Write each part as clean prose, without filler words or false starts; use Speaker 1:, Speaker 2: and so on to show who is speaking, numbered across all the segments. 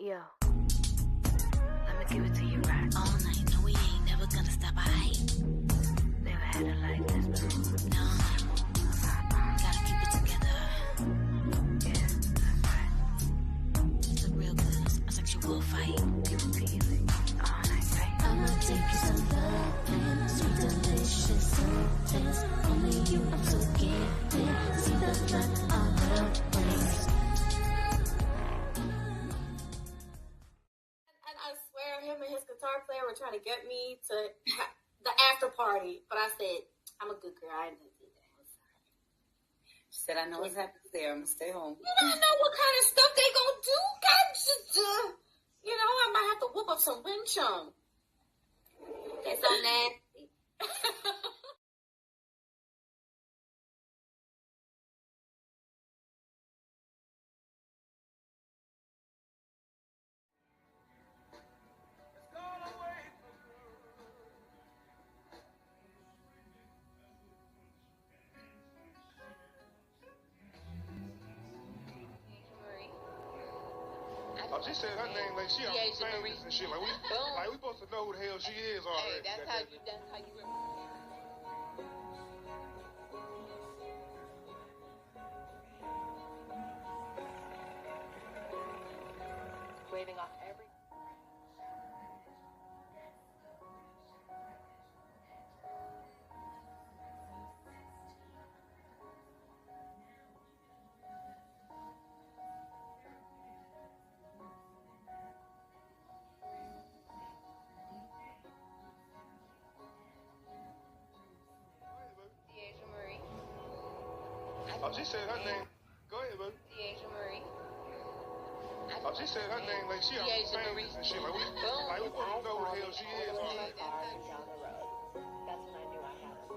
Speaker 1: Yo, let me give it to you right.
Speaker 2: All night, no, we ain't never gonna stop. I
Speaker 1: Never had it like this before.
Speaker 2: no, gotta keep it together.
Speaker 1: Yeah, that's right.
Speaker 2: It's a real good, a sexual fight.
Speaker 1: Give it to you like all night, right?
Speaker 2: I'ma take you some love and sweet delicious somethings. Only you, I'm so gifted. See the blood on the wings.
Speaker 3: And I swear, him and his guitar player were trying to get me to the after party, but I said, I'm a good girl. I ain't gonna do that. I'm sorry.
Speaker 4: She said, I know what's happening there. I'm gonna stay home.
Speaker 3: You don't know what kind of stuff they gonna do. You know, I might have to whoop up some wind chum. That's so nasty.
Speaker 5: Oh, she said her name like she famous and shit. Like we supposed to know who the hell she is already.
Speaker 6: Hey, that's how you remember. Waving off every. Deja Marie.
Speaker 5: Oh, she said her name. Go ahead, baby.
Speaker 6: Deja Marie.
Speaker 5: Oh, she said her name like she famous and shit. Like we supposed to know who the hell she is already.
Speaker 6: Down the road. That's when I knew I had her.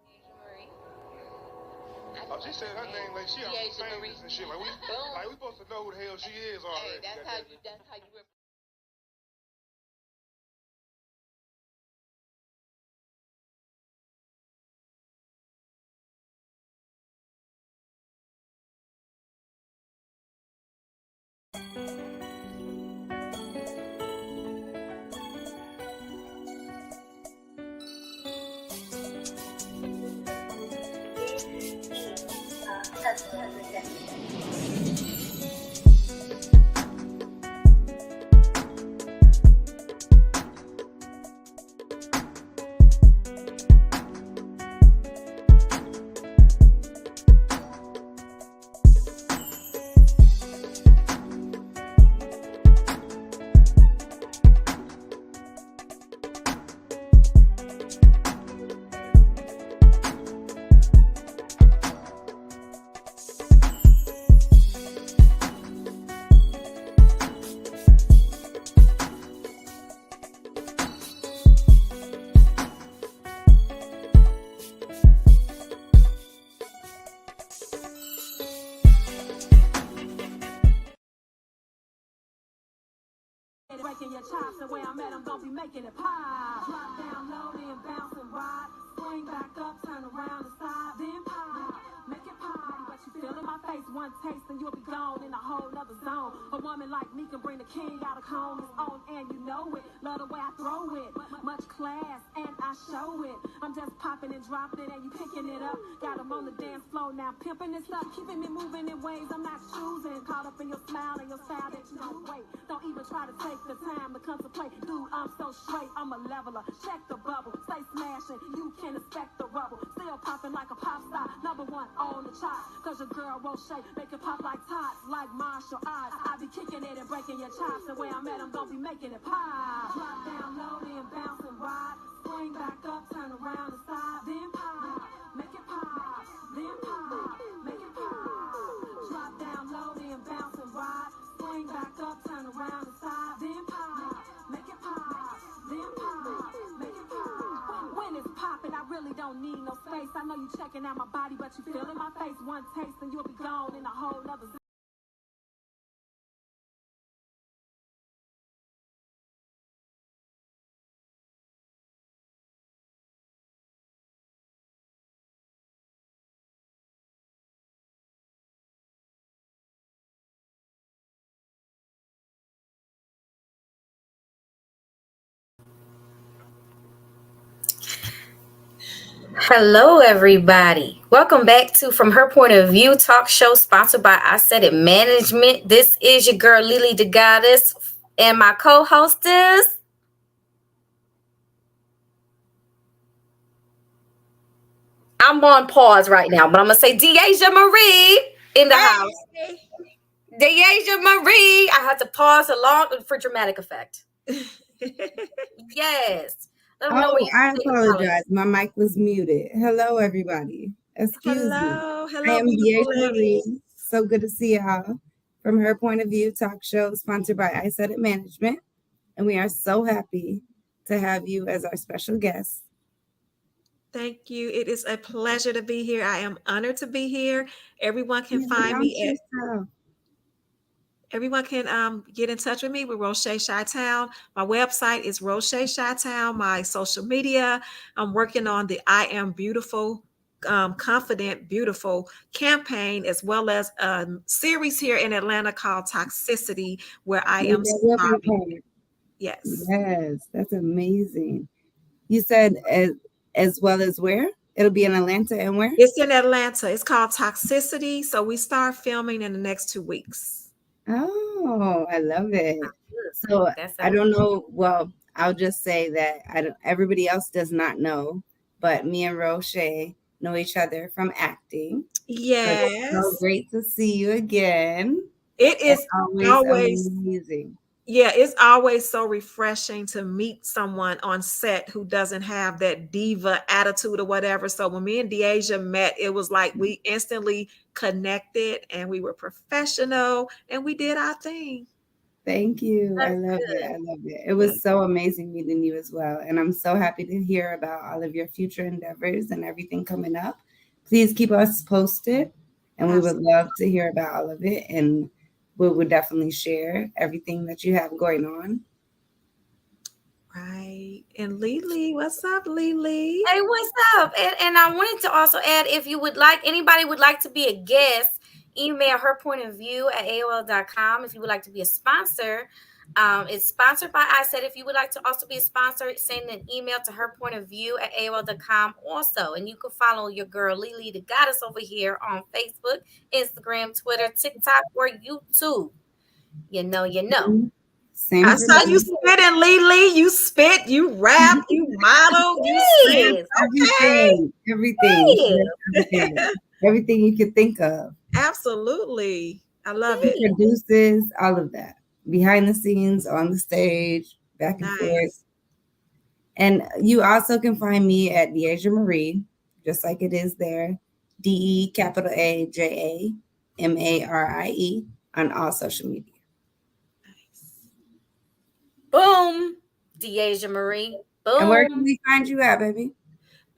Speaker 6: Deja Marie.
Speaker 5: Oh, she said her name like she famous and shit. Like we supposed to know who the hell she is
Speaker 6: Hey,
Speaker 5: already.
Speaker 6: that's how you remember.
Speaker 7: Breaking your chops, the way I'm at, I'm gonna be making it pop. Drop down low, then bounce and ride. Swing back up, turn around and side, then pop. Make it pop, but you feel in my face, one taste and you'll be gone in a whole nother zone. A woman like me can bring the king out of comb. It's on and you know it. Love the way I throw it. Much class and I show it. I'm just popping and dropping it and you picking it up. Got 'em on the dance floor now, pimping this up, keeping me moving in ways I'm not choosing. Caught up in your smile and your style that you don't wait. Don't even try to take the time to contemplate. Dude, I'm so straight, I'm a leveler. Check the bubble, stay smashing, you can expect the rubble. Still popping like a pop star, number one on the chart. Cause your girl won't shake, make it pop like tots, like martial arts. I be kicking it and breaking your chops. The way I'm at, I'm gonna be making it pop. Drop down low, then bounce and ride. Swing back up, turn around and side, then pop. Make it pop, then pop, make it pop. Drop down low, then bounce and ride. Swing back up, turn around and side, then pop. Make it pop, then pop, make it pop. When it's popping, I really don't need no space. I know you checking out my body, but you feel in my face. One taste and you'll be gone in a whole nother zone.
Speaker 8: Hello, everybody. Welcome back to From Her Point of View talk show sponsored by I Said It Management. This is your girl, Lily the Goddess, and my co hostess. I'm on pause right now, but I'm going to say Deasia Marie in the house. Deasia Marie. I had to pause along for dramatic effect. Yes. Let them know where you
Speaker 9: I
Speaker 8: say the
Speaker 9: apologize. My mic was muted. Hello, everybody. Excuse me.
Speaker 10: Hello,
Speaker 9: I am
Speaker 10: beautiful
Speaker 9: Deasia
Speaker 10: ladies.
Speaker 9: Marie. So good to see y'all. From Her Point of View talk show sponsored by I Said It Management. And we are so happy to have you as our special guest.
Speaker 10: Thank you. It is a pleasure to be here. I am honored to be here. Everyone can find me at Everyone can get in touch with me with Roche Chi-Town. My website is Roche Chi-Town. My social media, I'm working on the I Am Beautiful, Confident, Beautiful campaign, as well as a series here in Atlanta called Toxicity, where I am starring. Yes.
Speaker 9: Yes, that's amazing. You said as well as where? It'll be in Atlanta and where?
Speaker 10: It's in Atlanta. It's called Toxicity. So we start filming in the next 2 weeks.
Speaker 9: Oh, I love it. So I don't know. Well, I'll just say that everybody else does not know, but me and Roche know each other from acting.
Speaker 10: Yes.
Speaker 9: So great to see you again.
Speaker 10: It is always
Speaker 9: amazing.
Speaker 10: Yeah, it's always so refreshing to meet someone on set who doesn't have that diva attitude or whatever. So when me and Deasia met, it was like we instantly connected and we were professional and we did our thing.
Speaker 9: Thank you. I love it. I love it. It was so amazing meeting you as well. And I'm so happy to hear about all of your future endeavors and everything coming up. Please keep us posted. And we would love to hear about all of it. And we would definitely share everything that you have going on.
Speaker 10: Right. And Lily, what's up, Lily?
Speaker 8: Hey, what's up? And I wanted to also add, if you would like, anybody would like to be a guest, email herpointofview@aol.com. If you would like to be a sponsor, it's sponsored by I Said. If you would like to also be a sponsor, send an email to herpointofview@aol.com also. And you can follow your girl Lily the Goddess over here on Facebook, Instagram, Twitter, TikTok, or YouTube. You know.
Speaker 10: I saw you spitting, Lily. You spit, you rap, you model, you sing.
Speaker 9: Everything you could think of.
Speaker 10: Absolutely. I love it.
Speaker 9: Produces all of that. Behind the scenes, on the stage, back and forth. And you also can find me at Deasia Marie, just like it is there. DEAJAMARIE on all social media.
Speaker 8: Boom. Deasia Marie. Boom.
Speaker 9: And where can we find you at, baby?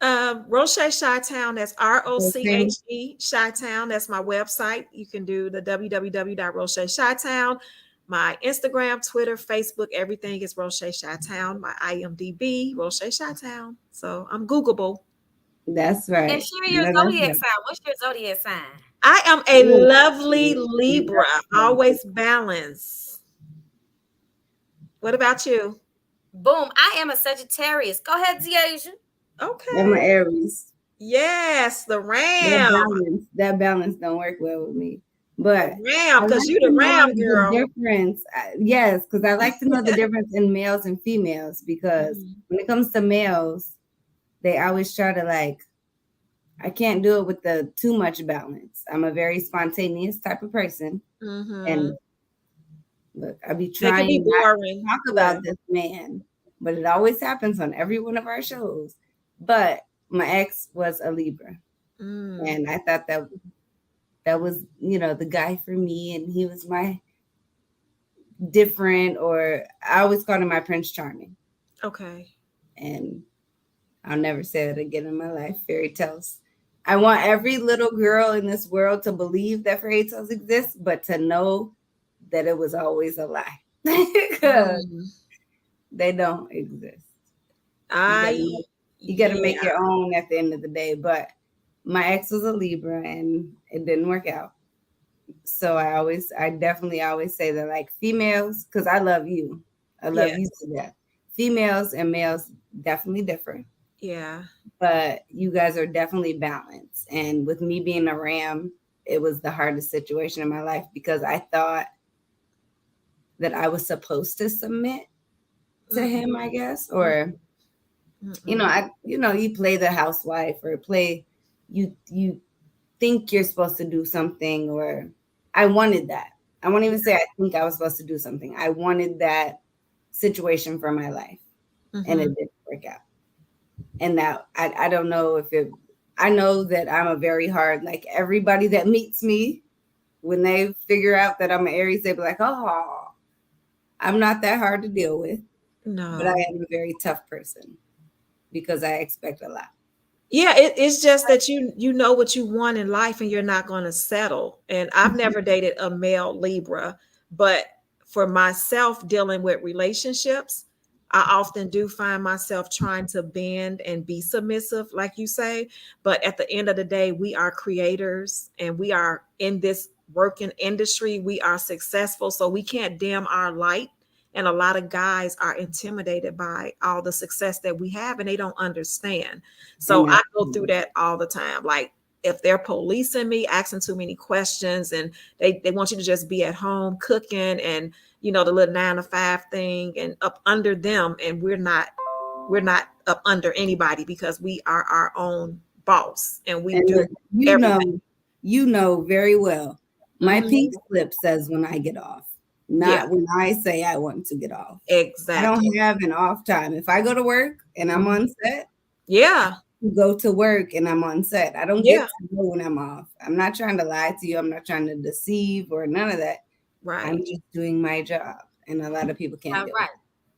Speaker 10: Roche Chi-Town. That's ROCHE Chi-Town. That's my website. You can do the www.Roche Chi-Town. My Instagram, Twitter, Facebook, everything is Roche Chi-Town. My IMDb, Roche Chi-Town. So I'm Googleable.
Speaker 9: That's right.
Speaker 8: And share your zodiac sign. What's your zodiac sign?
Speaker 10: I am a lovely Libra, always balanced. What about you?
Speaker 8: Boom. I am a Sagittarius. Go ahead, Deasia.
Speaker 10: Okay.
Speaker 9: I'm an Aries.
Speaker 10: Yes, the ram.
Speaker 9: That balance don't work well with me. But
Speaker 10: ram, because you the ram girl.
Speaker 9: The difference, yes, because I like to know the difference in males and females. Because when it comes to males, they always try to I can't do it with the too much balance. I'm a very spontaneous type of person, and look, I be trying not to talk about this man, but it always happens on every one of our shows. But my ex was a Libra, and I thought that was, the guy for me, and he was my different, or I always called him my Prince Charming.
Speaker 10: Okay.
Speaker 9: And I'll never say that again in my life. Fairy tales. I want every little girl in this world to believe that fairy tales exist, but to know that it was always a lie. Because they don't exist. You got to make your own at the end of the day. But my ex was a Libra and it didn't work out. So I definitely always say that females, because I love you. I love you to death. Females and males definitely differ.
Speaker 10: Yeah.
Speaker 9: but you guys are definitely balanced. And with me being a Ram, it was the hardest situation in my life because I thought that I was supposed to submit to him, I guess, or you play the housewife or you think you're supposed to do something, or I wanted that. I won't even say I think I was supposed to do something. I wanted that situation for my life, and it didn't work out. And that I don't know if it. I know that I'm a very hard, like everybody that meets me, when they figure out that I'm an Aries, they be like, "Oh, I'm not that hard to deal with."
Speaker 10: No.
Speaker 9: But I am a very tough person because I expect a lot.
Speaker 10: Yeah, it's just that you know what you want in life and you're not going to settle. And I've never dated a male Libra, but for myself dealing with relationships, I often do find myself trying to bend and be submissive, like you say. But at the end of the day, we are creators and we are in this working industry. We are successful, so we can't dim our light. And a lot of guys are intimidated by all the success that we have and they don't understand. So I go through that all the time. Like if they're policing me, asking too many questions, and they want you to just be at home cooking and the little 9 to 5 thing and up under them, and we're not up under anybody because we are our own boss and we do everything.
Speaker 9: You know very well. My pink slip says when I get off. Not when I say I want to get off.
Speaker 10: Exactly.
Speaker 9: I don't have an off time. If I go to work and I'm on set,
Speaker 10: I
Speaker 9: go to work and I'm on set. I don't get to go when I'm off. I'm not trying to lie to you. I'm not trying to deceive or none of that.
Speaker 10: Right.
Speaker 9: I'm just doing my job. And a lot of people can't do it.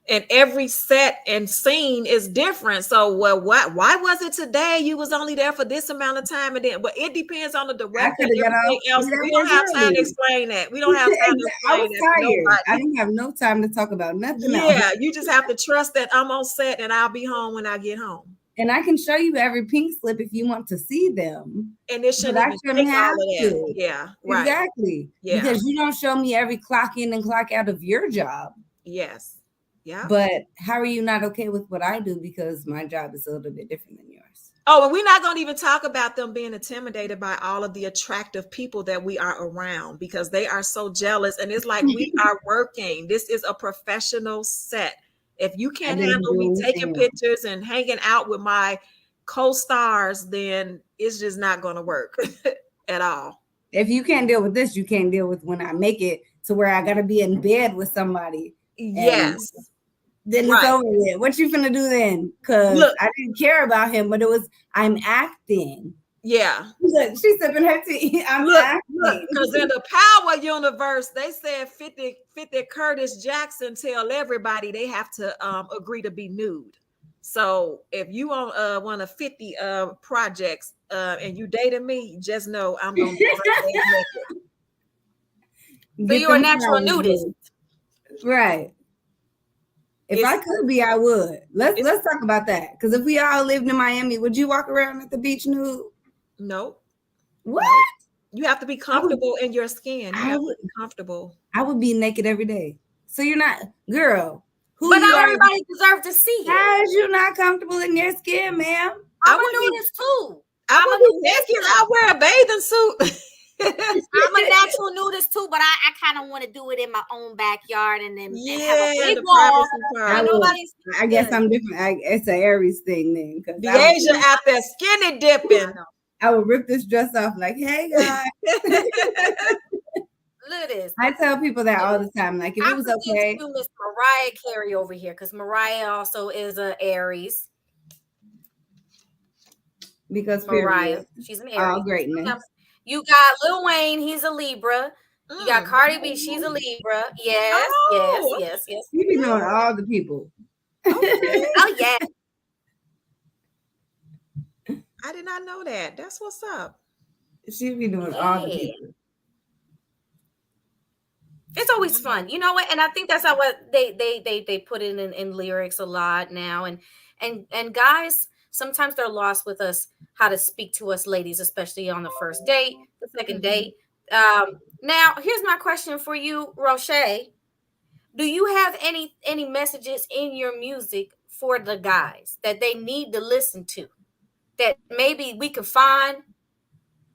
Speaker 10: And every set and scene is different. So, why was it today? You was only there for this amount of time, and then, but it depends on the director. Everything else, we don't have time to explain that. We don't have time to explain
Speaker 9: I was tired. I didn't have no time to talk about nothing else.
Speaker 10: Yeah, you just have to trust that I'm on set and I'll be home when I get home.
Speaker 9: And I can show you every pink slip if you want to see them.
Speaker 10: And it shouldn't even take all of that. Yeah, right.
Speaker 9: Exactly. Yeah. Because you don't show me every clock in and clock out of your job.
Speaker 10: Yes. Yeah.
Speaker 9: But how are you not okay with what I do? Because my job is a little bit different than yours.
Speaker 10: Oh, and we're not going to even talk about them being intimidated by all of the attractive people that we are around because they are so jealous. And it's like we are working. This is a professional set. If you can't handle me taking pictures and hanging out with my co-stars, then it's just not going to work at all.
Speaker 9: If you can't deal with this, you can't deal with when I make it to where I got to be in bed with somebody.
Speaker 10: Yes.
Speaker 9: Then it's over with. What you finna do then? Because I didn't care about him, but it was, I'm acting.
Speaker 10: Yeah.
Speaker 9: She's sipping her tea. I'm acting.
Speaker 10: Because in the Power universe, they said 50 Curtis Jackson tell everybody they have to agree to be nude. So if you want one of 50 projects and you dated me, just know I'm going to be naked.
Speaker 8: So you're a natural nudist.
Speaker 9: Right. If I could be, I would. Let's talk about that. Because if we all lived in Miami, would you walk around at the beach nude?
Speaker 10: No.
Speaker 9: What?
Speaker 10: You have to be comfortable in your skin. You have to be comfortable.
Speaker 9: I would be naked every day. So you're not, girl.
Speaker 8: But not everybody deserves to see it.
Speaker 9: How is you not comfortable in your skin, ma'am?
Speaker 8: I'm a nudist too.
Speaker 10: I'm a naked. I wear a bathing suit.
Speaker 8: I'm a natural nudist too, but I kind of want to do it in my own backyard and then have a big wall.
Speaker 9: I guess I'm different. It's an Aries thing then.
Speaker 10: The Asian out there skinny dipping.
Speaker 9: I would rip this dress off like, hey guys.
Speaker 8: Look at this.
Speaker 9: I tell people that all the time. Like if it was okay.
Speaker 8: Miss Mariah Carey over here because Mariah also is an Aries.
Speaker 9: Because
Speaker 8: Mariah, she's an Aries.
Speaker 9: All greatness.
Speaker 8: You got Lil Wayne, he's a Libra. You got Cardi B, she's a Libra. Yes.
Speaker 9: You be knowing all the people.
Speaker 8: Okay. Oh, yeah.
Speaker 10: I did not know that. That's what's up.
Speaker 9: She be doing all the people.
Speaker 8: It's always fun. You know what? And I think that's how what they put it in lyrics a lot now. And guys, sometimes they're lost with us how to speak to us ladies, especially on the first date, the second date. Now, here's my question for you, Roche. Do you have any messages in your music for the guys that they need to listen to that maybe we could find?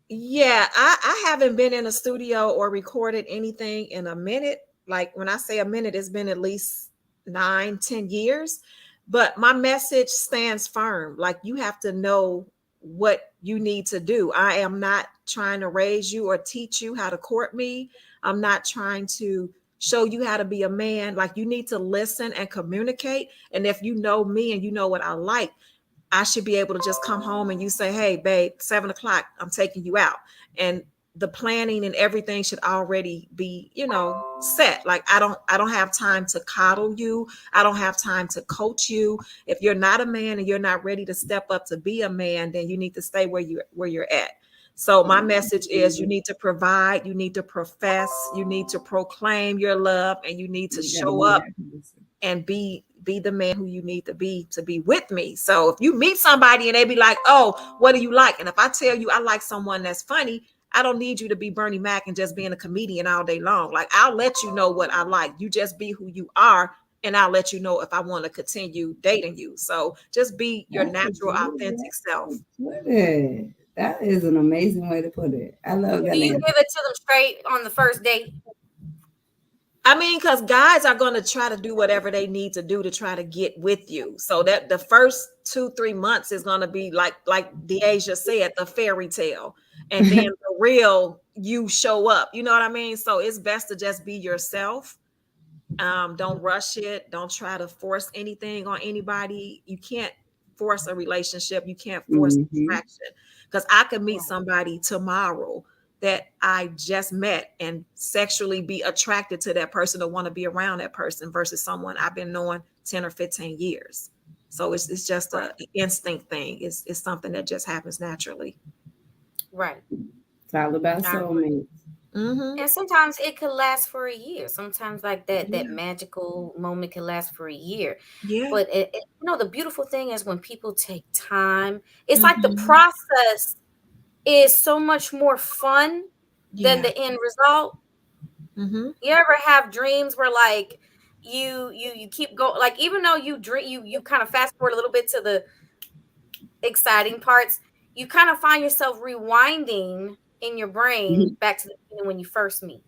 Speaker 10: Yeah, I haven't been in a studio or recorded anything in a minute. Like when I say a minute, it's been at least 9, 10 years. But my message stands firm. Like you have to know what you need to do. I am not trying to raise you or teach you how to court me. I'm not trying to show you how to be a man. Like you need to listen and communicate. And if you know me and you know what I like, I should be able to just come home and you say, hey, babe, 7 o'clock, I'm taking you out. And the planning and everything should already be, set. Like I don't have time to coddle you. I don't have time to coach you. If you're not a man and you're not ready to step up to be a man, then you need to stay where you're at. So my message is you need to provide, you need to profess, you need to proclaim your love, and you need to show up and be the man who you need to be with me. So if you meet somebody and they be like, oh, what do you like? And if I tell you I like someone that's funny, I don't need you to be Bernie Mac and just being a comedian all day long. Like I'll let you know what I like. You just be who you are, and I'll let you know if I want to continue dating you. So just be your natural, authentic self.
Speaker 9: That is an amazing way to put it. I love that.
Speaker 8: Do you give it to them straight on the first date?
Speaker 10: I mean, because guys are going to try to do whatever they need to do to try to get with you. So that the first 2-3 months is going to be like Deasia said, the fairy tale. And then the real you show up. You know what I mean? So it's best to just be yourself. Don't rush it. Don't try to force anything on anybody. You can't force a relationship. You can't force attraction. Because I could meet somebody tomorrow that I just met and sexually be attracted to that person or want to be around that person versus someone I've been knowing 10 or 15 years. So it's just an instinct thing. It's something that just happens naturally.
Speaker 8: Right.
Speaker 9: It's all about soulmates.
Speaker 8: Mm-hmm. And sometimes it could last for a year. Sometimes like that magical moment can last for a year.
Speaker 10: Yeah.
Speaker 8: But the beautiful thing is when people take time, it's like the process is so much more fun than the end result. You ever have dreams where like you keep going, like even though you dream, you kind of fast forward a little bit to the exciting parts, you kind of find yourself rewinding in your brain back to the beginning when you first meet.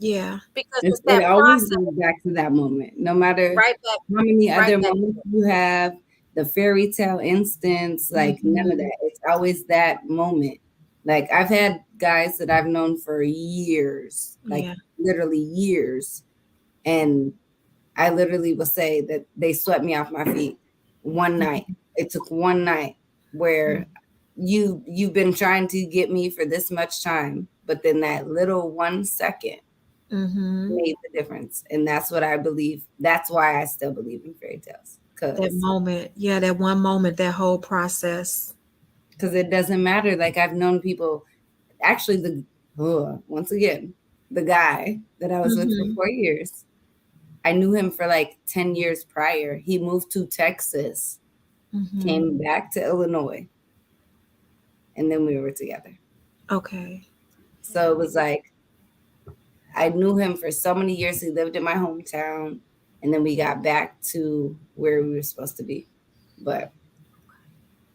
Speaker 10: Yeah,
Speaker 8: because it's
Speaker 9: It
Speaker 8: that
Speaker 9: always
Speaker 8: process.
Speaker 9: goes back to that moment, no matter
Speaker 8: Right back.
Speaker 9: how many
Speaker 8: Right
Speaker 9: other
Speaker 8: back.
Speaker 9: moments you have, the fairy tale instance, like none of that. It's always that moment. Like I've had guys that I've known for years, like literally years, and I literally will say that they swept me off my feet one night. It took one night where you've been trying to get me for this much time, but then that little 1 second made the difference. And that's what I believe. That's why I still believe in fairy tales.
Speaker 10: That moment. Yeah, that one moment, that whole process.
Speaker 9: Because it doesn't matter. Like I've known people, actually once again, the guy that I was with for 4 years, I knew him for like 10 years prior. He moved to Texas, came back to Illinois, and then we were together.
Speaker 10: Okay.
Speaker 9: So it was like, I knew him for so many years. He lived in my hometown, and then we got back to where we were supposed to be, but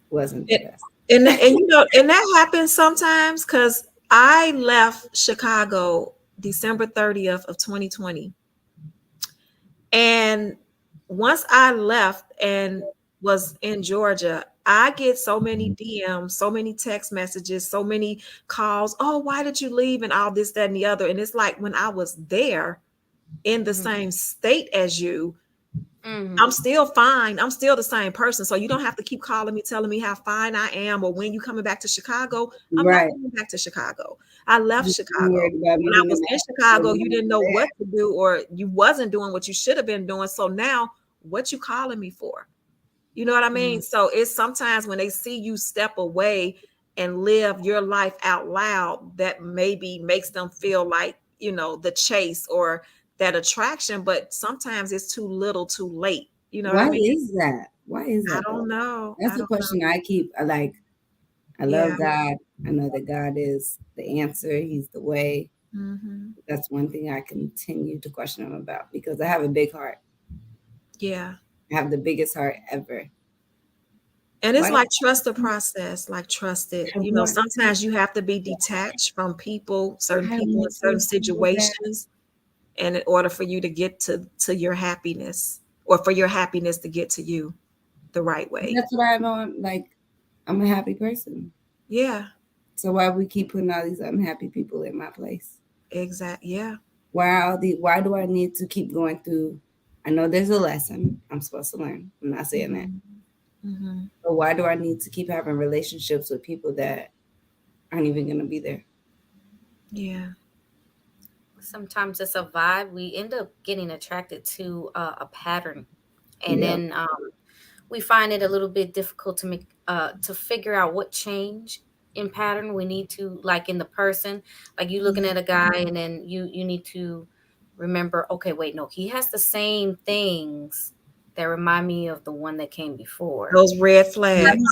Speaker 9: wasn't the best.
Speaker 10: And that happens sometimes because I left Chicago December 30th of 2020. And once I left and was in Georgia, I get so many DMs, so many text messages, so many calls. Oh, why did you leave? And all this, that, and the other. And it's like when I was there in the same state as you, I'm still fine. I'm still the same person. So you don't have to keep calling me, telling me how fine I am or when you coming back to Chicago. I'm not coming back to Chicago. I left Chicago. When I was in Chicago, you didn't know what to do or you wasn't doing what you should have been doing. So now what you calling me for? You know what I mean? So it's sometimes when they see you step away and live your life out loud, that maybe makes them feel like, the chase or that attraction, but sometimes it's too little too late. You know what I mean?
Speaker 9: Why is that?
Speaker 10: I don't know.
Speaker 9: That's the question I keep like. I love God. I know that God is the answer. He's the way. That's one thing I continue to question him about because I have a big heart.
Speaker 10: Yeah.
Speaker 9: I have the biggest heart ever.
Speaker 10: And it's
Speaker 9: Why-
Speaker 10: like trust the process, like trust it.
Speaker 9: I
Speaker 10: You know,
Speaker 9: want-
Speaker 10: sometimes you have to be detached from people, certain
Speaker 9: I
Speaker 10: people in
Speaker 9: want
Speaker 10: certain
Speaker 9: to do that.
Speaker 10: situations, and in order for you to get to your happiness, or for your happiness to get to you the right way.
Speaker 9: That's what I want. Like, I'm a happy person.
Speaker 10: Yeah,
Speaker 9: So why we keep putting all these unhappy people in my place?
Speaker 10: exactly. Yeah.
Speaker 9: Why do I need to keep going through? I know there's a lesson I'm supposed to learn. I'm not saying that.
Speaker 10: Mm-hmm.
Speaker 9: But why do I need to keep having relationships with people that aren't even gonna be there?
Speaker 10: Yeah.
Speaker 8: Sometimes it's a vibe. We end up getting attracted to a pattern, and
Speaker 9: Yeah.
Speaker 8: then we find it a little bit difficult to make to figure out what change in pattern we need to, like in the person. Like you looking at a guy, and then you need to remember, okay, wait, no, he has the same things that remind me of the one that came before.
Speaker 10: Those red
Speaker 8: Like,
Speaker 10: flags.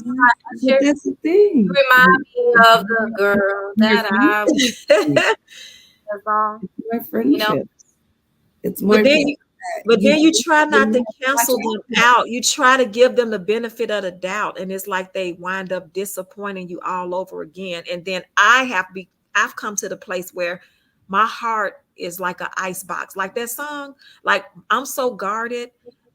Speaker 9: But that's the thing.
Speaker 8: remind me of the girl that I was. That's all.
Speaker 9: More friendships. It's more.
Speaker 10: But then
Speaker 9: people
Speaker 10: you,
Speaker 9: that
Speaker 10: but then you
Speaker 9: just
Speaker 10: try not to
Speaker 9: watch
Speaker 10: cancel them out. You try to give them the benefit of the doubt, and it's like they wind up disappointing you all over again. And then I've come to the place where my heart is like an ice box, like that song. Like I'm so guarded,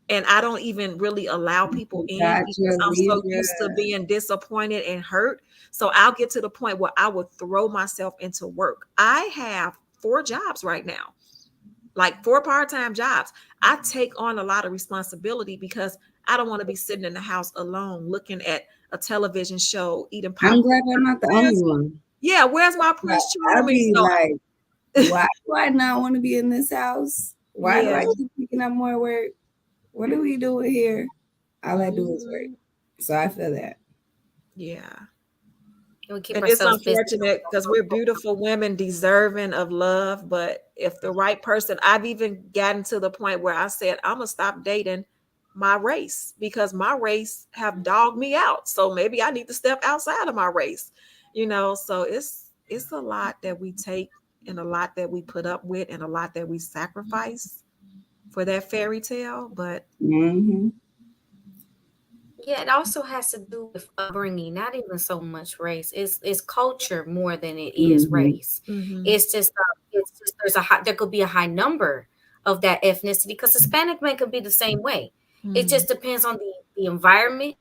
Speaker 10: and I don't even really allow people in
Speaker 9: Gotcha,
Speaker 10: because I'm so
Speaker 9: Libra.
Speaker 10: used to being disappointed and hurt. So I'll get to the point where I would throw myself into work. I have 4 jobs right now, like 4 part-time jobs. I take on a lot of responsibility because I don't want to be sitting in the house alone looking at a television show, eating popcorn.
Speaker 9: I'm glad I'm not the only one.
Speaker 10: Yeah, where's my Prince
Speaker 9: I'll
Speaker 10: Charming?
Speaker 9: be
Speaker 10: So,
Speaker 9: like, why do I not want to be in this house? Why do I
Speaker 10: Yeah.
Speaker 9: keep picking up more work? What are we doing here? All I do is work. So I feel that.
Speaker 10: yeah.
Speaker 8: And we keep
Speaker 10: And it's
Speaker 8: ourselves busy.
Speaker 10: unfortunate because we're beautiful women deserving of love. But if the right person, I've even gotten to the point where I said, I'm going to stop dating my race because my race have dogged me out. So maybe I need to step outside of my race, you know? So it's a lot that we take, and a lot that we put up with, and a lot that we sacrifice for that fairy tale. But
Speaker 9: Mm-hmm.
Speaker 8: Yeah, it also has to do with upbringing, not even so much race. It's culture more than it is
Speaker 9: Mm-hmm.
Speaker 8: race.
Speaker 10: Mhm.
Speaker 8: It's just there could be a high number of that ethnicity, because Hispanic men could be the same way. It just depends on the environment,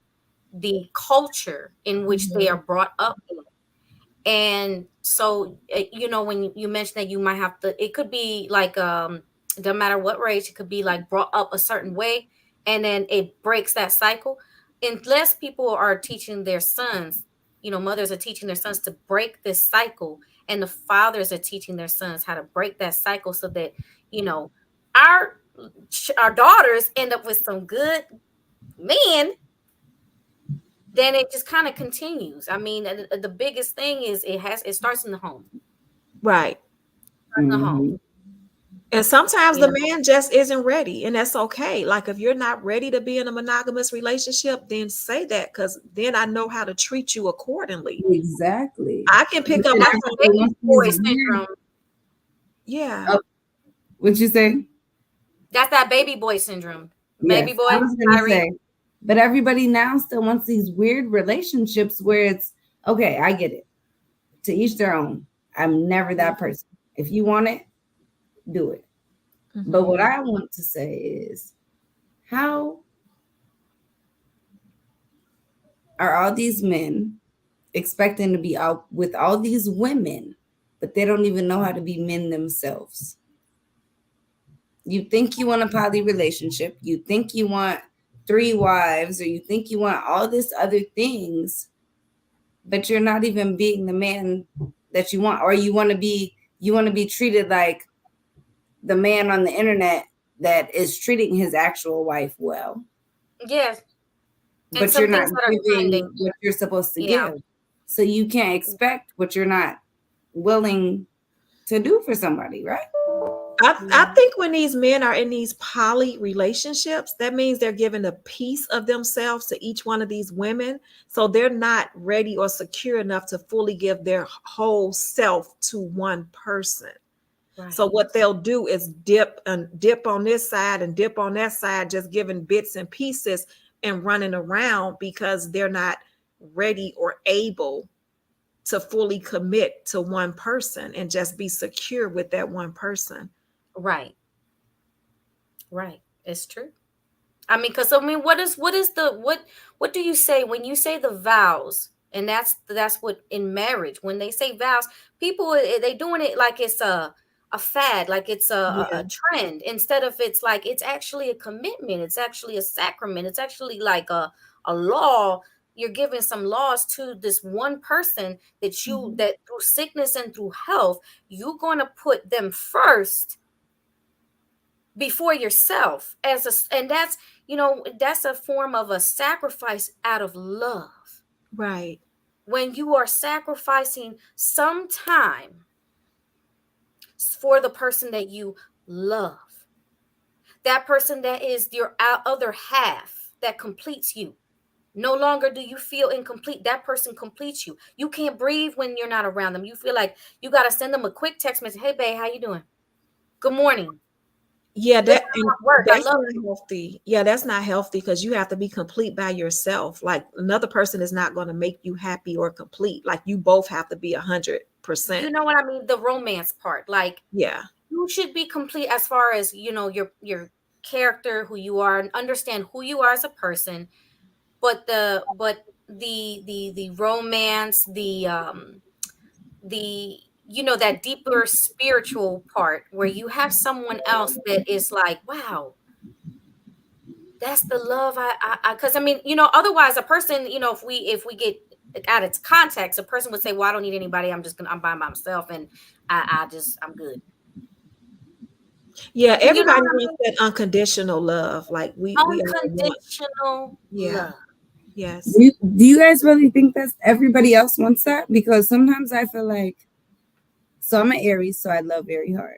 Speaker 8: the culture in which they are brought up in. And so, when you mentioned that you might have to, it could be like, no matter what race, it could be like brought up a certain way, and then it breaks that cycle. Unless people are teaching their sons, mothers are teaching their sons to break this cycle, and the fathers are teaching their sons how to break that cycle, so that, our daughters end up with some good men, then it just kind of continues. I mean, the biggest thing is it starts in the home.
Speaker 10: right.
Speaker 8: In the
Speaker 9: Mm-hmm.
Speaker 8: home.
Speaker 10: And sometimes
Speaker 8: You
Speaker 10: the man just isn't ready, and that's okay. Like if you're not ready to be in a monogamous relationship, then say that, because then I know how to treat you accordingly.
Speaker 9: Exactly.
Speaker 10: I can pick up my
Speaker 8: That's
Speaker 10: phone.
Speaker 8: the baby boy syndrome.
Speaker 10: Yeah.
Speaker 9: Oh, what'd you say?
Speaker 8: That's that baby boy syndrome.
Speaker 9: Yes,
Speaker 8: Baby boy,
Speaker 9: I was gonna
Speaker 8: Kyrie.
Speaker 9: say, but everybody now still wants these weird relationships where it's okay. I get it. To each their own. I'm never that person. If you want it, do it. But what I want to say is, how are all these men expecting to be out with all these women, but they don't even know how to be men themselves? You think you want a poly relationship, you think you want 3 wives, or you think you want all this other things, but you're not even being the man that you want, or you want to be treated like the man on the internet that is treating his actual wife well.
Speaker 8: Yes. And
Speaker 9: But
Speaker 8: some
Speaker 9: you're not
Speaker 8: things that are
Speaker 9: giving
Speaker 8: trending.
Speaker 9: what you're supposed to
Speaker 8: Yeah.
Speaker 9: give. So you can't expect what you're not willing to do for somebody, right?
Speaker 10: I think when these men are in these poly relationships, that means they're giving a piece of themselves to each one of these women. So they're not ready or secure enough to fully give their whole self to one person. So what they'll do is dip on this side and dip on that side, just giving bits and pieces and running around because they're not ready or able to fully commit to one person and just be secure with that one person.
Speaker 8: Right. Right. It's true. I mean, because I mean, what do you say when you say the vows? And that's what in marriage, when they say vows, people they doing it like it's a fad, like it's a trend, instead of it's like it's actually a commitment, it's actually a sacrament, it's actually like a law. You're giving some laws to this one person that you that through sickness and through health, you're going to put them first before yourself and that's, you know, that's a form of a sacrifice out of love.
Speaker 10: Right.
Speaker 8: When you are sacrificing some time for the person that you love, that person that is your other half that completes you. No longer do you feel incomplete. That person completes you. You can't breathe when you're not around them. You feel like you got to send them a quick text message. Hey, babe, how you doing? Good morning.
Speaker 10: Yeah,
Speaker 8: That's
Speaker 10: not healthy. Yeah, that's not healthy because you have to be complete by yourself. Like another person is not going to make you happy or complete. Like you both have to be 100%.
Speaker 8: You know what I mean? The romance part. Like,
Speaker 10: yeah,
Speaker 8: you should be complete as far as, you know, your character, who you are, and understand who you are as a person. But the romance, the you know, that deeper spiritual part where you have someone else that is like, wow, that's the love I because I mean, you know, otherwise a person, you know, if we get out of context, a person would say, well, I don't need anybody, I'm by myself, and I'm good.
Speaker 10: Yeah,
Speaker 8: You know
Speaker 10: everybody
Speaker 8: what I
Speaker 10: wants that unconditional love. Like we all want
Speaker 8: unconditional love.
Speaker 10: Yes.
Speaker 9: Do you guys really think that everybody else wants that? Because sometimes I feel like, so I'm an Aries, so I love very hard.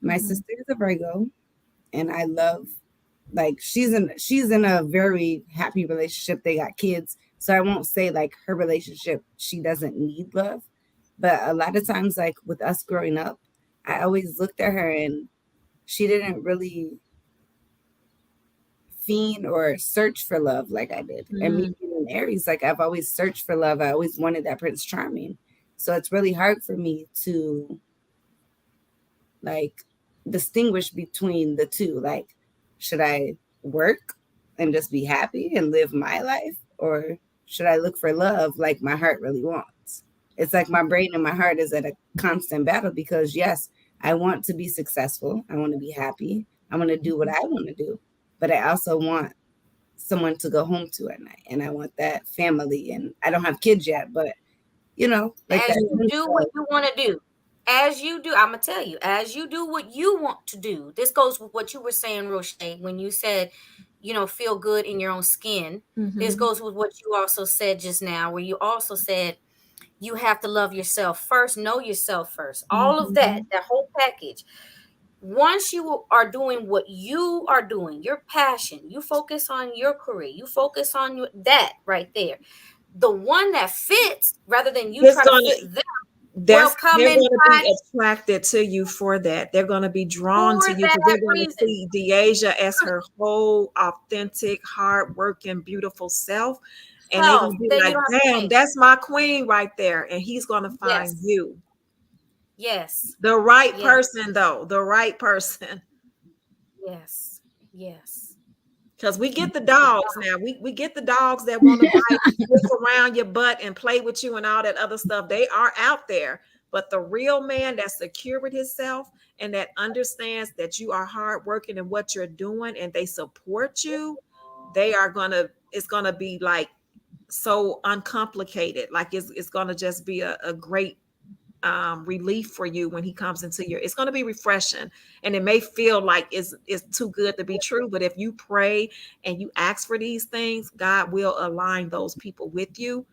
Speaker 9: My sister is a Virgo, and I love, like, she's in a very happy relationship. They got kids, so I won't say like her relationship, she doesn't need love. But a lot of times, like with us growing up, I always looked at her and she didn't really fiend or search for love like I did. And me being an Aries, like I've always searched for love. I always wanted that Prince Charming. So it's really hard for me to like distinguish between the two. Like, should I work and just be happy and live my life? Or should I look for love like my heart really wants? It's like my brain and my heart is at a constant battle because yes, I want to be successful. I want to be happy. I want to do what I want to do. But I also want someone to go home to at night. And I want that family. And I don't have kids yet, but you know, like
Speaker 8: as you do what you want to do. As you do, I'm gonna tell you, as you do what you want to do. This goes with what you were saying, Roche, when you said, you know, feel good in your own skin. This goes with what you also said just now, where you also said you have to love yourself first, know yourself first. All of that whole package. Once you are doing what you are doing, your passion, you focus on your career, you focus on that right there. The one that fits, rather than you try to fit them,
Speaker 10: they're going to be attracted to you for that. They're going to be drawn to you because they're going to see Deasia as her whole authentic, hardworking, beautiful self. And they're going to be like, damn, that's my queen right there. And he's going to find you.
Speaker 8: Yes.
Speaker 10: The right person, though. The right person.
Speaker 8: Yes. Yes.
Speaker 10: Because we get the dogs now. We get the dogs that want to bite, whip around your butt and play with you and all that other stuff. They are out there. But the real man that's secure with himself and that understands that you are hardworking in what you're doing and they support you, it's gonna be like so uncomplicated. Like it's gonna just be a great relief for you when he comes into it's going to be refreshing, and it may feel like it's too good to be true, but if you pray and you ask for these things, God will align those people with you.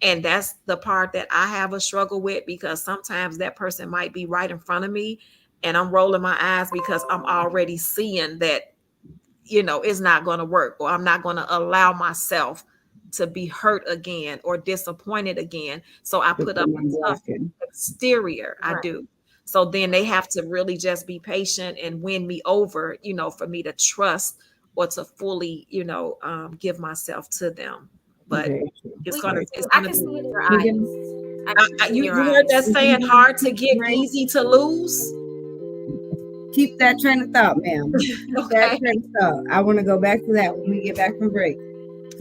Speaker 10: And that's the part that I have a struggle with, because sometimes that person might be right in front of me and I'm rolling my eyes because I'm already seeing that, you know, it's not going to work, or I'm not going to allow myself to be hurt again or disappointed again. So I put up a tough exterior. I do. So then they have to really just be patient and win me over, for me to trust or to fully, give myself to them. But
Speaker 9: Very true.
Speaker 10: it's
Speaker 8: We
Speaker 10: gonna,
Speaker 8: can
Speaker 10: it's
Speaker 8: I
Speaker 10: gonna
Speaker 8: can see
Speaker 10: be.
Speaker 8: in your
Speaker 9: We're
Speaker 8: eyes.
Speaker 9: gonna,
Speaker 8: I can see in
Speaker 10: You
Speaker 8: your
Speaker 10: heard that
Speaker 8: eyes.
Speaker 10: saying, hard to get, easy to lose.
Speaker 9: keep that train of thought, ma'am. Keep that
Speaker 10: Okay.
Speaker 9: train of thought. I want to go back to that when we get back from break.
Speaker 10: All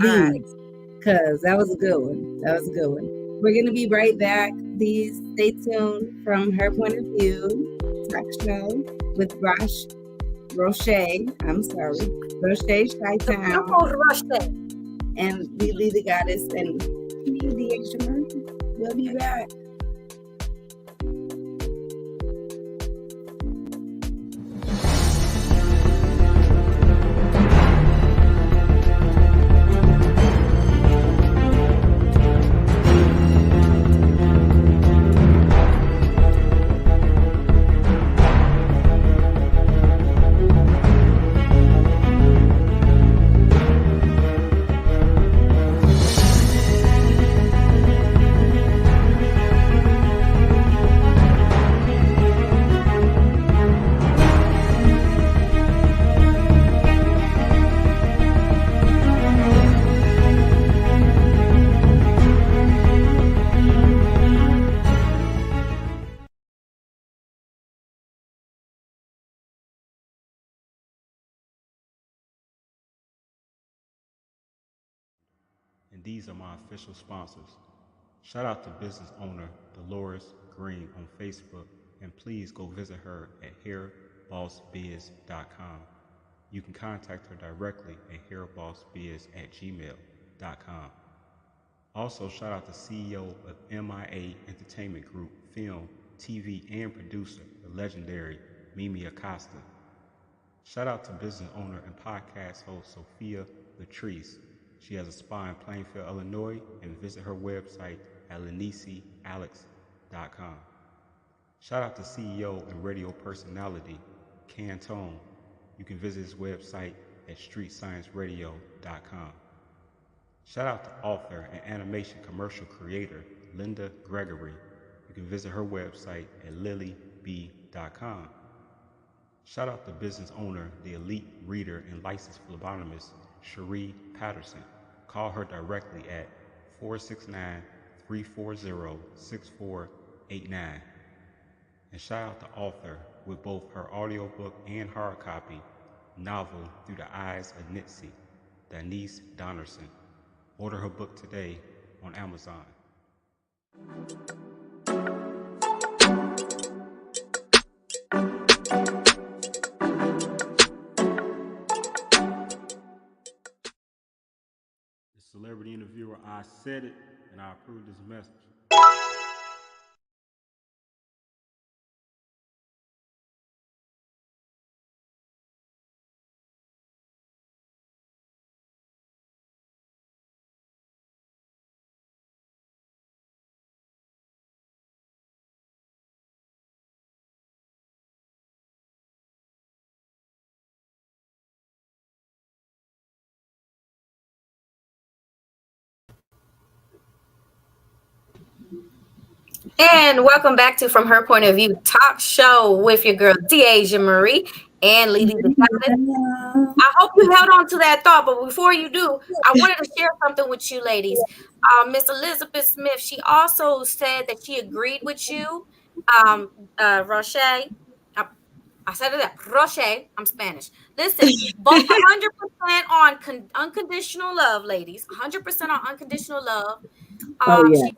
Speaker 10: right.
Speaker 9: Please. Because that was a good one. That was a good one. We're going to be right back. Please stay tuned from Her Point of View talk show with Roche. I'm sorry. Roche Chi-Town.
Speaker 8: Beautiful Roche.
Speaker 9: And Lily the Goddess and the Extra. We'll be back.
Speaker 5: And these are my official sponsors. Shout out to business owner Dolores Green on Facebook, and please go visit her at hairbossbiz.com. You can contact her directly at hairbossbiz@gmail.com. Also, shout out to CEO of MIA Entertainment Group, film, TV, and producer, the legendary Mimi Acosta. Shout out to business owner and podcast host Sophia Latrice. She has a spa in Plainfield, Illinois, and visit her website at lenisialex.com. Shout out to CEO and radio personality Cantone. You can visit his website at streetscienceradio.com. Shout out to author and animation commercial creator Linda Gregory. You can visit her website at lilyb.com. Shout out to business owner, the elite reader and licensed phlebotomist, Cherie Patterson. Call her directly at 469-340-6489. And shout out to author with both her audiobook and hard copy, novel Through the Eyes of Nitsi, Denise Donnerson. Order her book today on Amazon. Celebrity interviewer, I said it, and I approve this message.
Speaker 8: And welcome back to From Her Point of View talk show with your girl Deja Marie and Lily the Goddess. I hope you held on to that thought, but before you do, I wanted to share something with you ladies. Miss Elizabeth Smith, she also said that she agreed with you. Roche, I said it, Roche, I'm Spanish. Listen, both 100% on unconditional love, ladies. 100% on unconditional love. She said,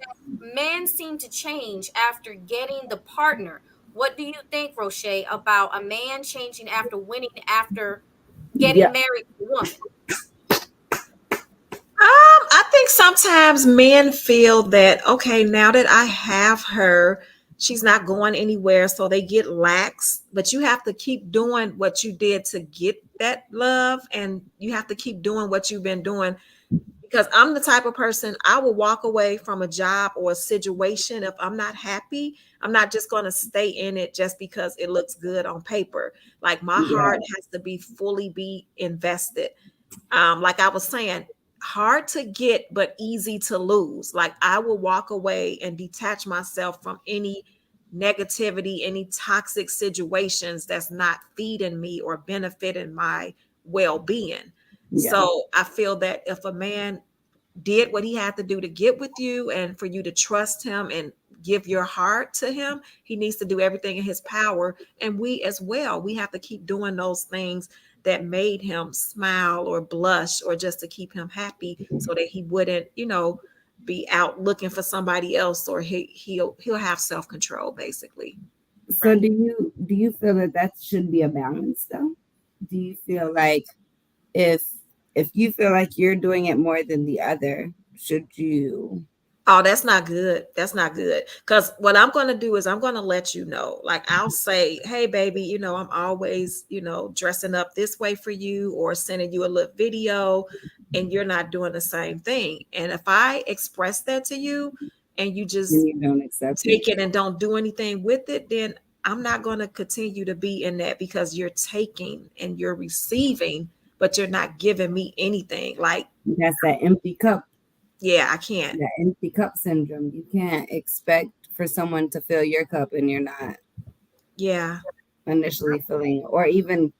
Speaker 8: men seem to change after getting the partner. What do you think, Roche, about a man changing after winning, after getting married to a woman?
Speaker 10: I think sometimes men feel that, okay, now that I have her, she's not going anywhere, so they get lax. But you have to keep doing what you did to get that love, and you have to keep doing what you've been doing. Because I'm the type of person, I will walk away from a job or a situation if I'm not happy. I'm not just going to stay in it just because it looks good on paper. Like my heart has to be invested. Like I was saying, hard to get, but easy to lose. Like I will walk away and detach myself from any negativity, any toxic situations that's not feeding me or benefiting my well-being.
Speaker 9: Yeah.
Speaker 10: So I feel that if a man did what he had to do to get with you and for you to trust him and give your heart to him, he needs to do everything in his power. And we as well, we have to keep doing those things that made him smile or blush or just to keep him happy so that he wouldn't, be out looking for somebody else, or he'll have self-control basically.
Speaker 9: So do you feel that should be a balance though? Do you feel like if you feel like you're doing it more than the other, should you?
Speaker 10: Oh, that's not good. That's not good. Because what I'm going to do is I'm going to let you know. Like I'll say, hey, baby, I'm always, dressing up this way for you or sending you a little video, and you're not doing the same thing. And if I express that to you and you just
Speaker 9: You don't accept
Speaker 10: take it and don't do anything with it, then I'm not going to continue to be in that, because you're taking and you're receiving, but you're not giving me anything. Like
Speaker 9: That's that empty cup.
Speaker 10: Yeah, I can't.
Speaker 9: That empty cup syndrome. You can't expect for someone to fill your cup and you're not
Speaker 10: Yeah.
Speaker 9: initially filling, or even,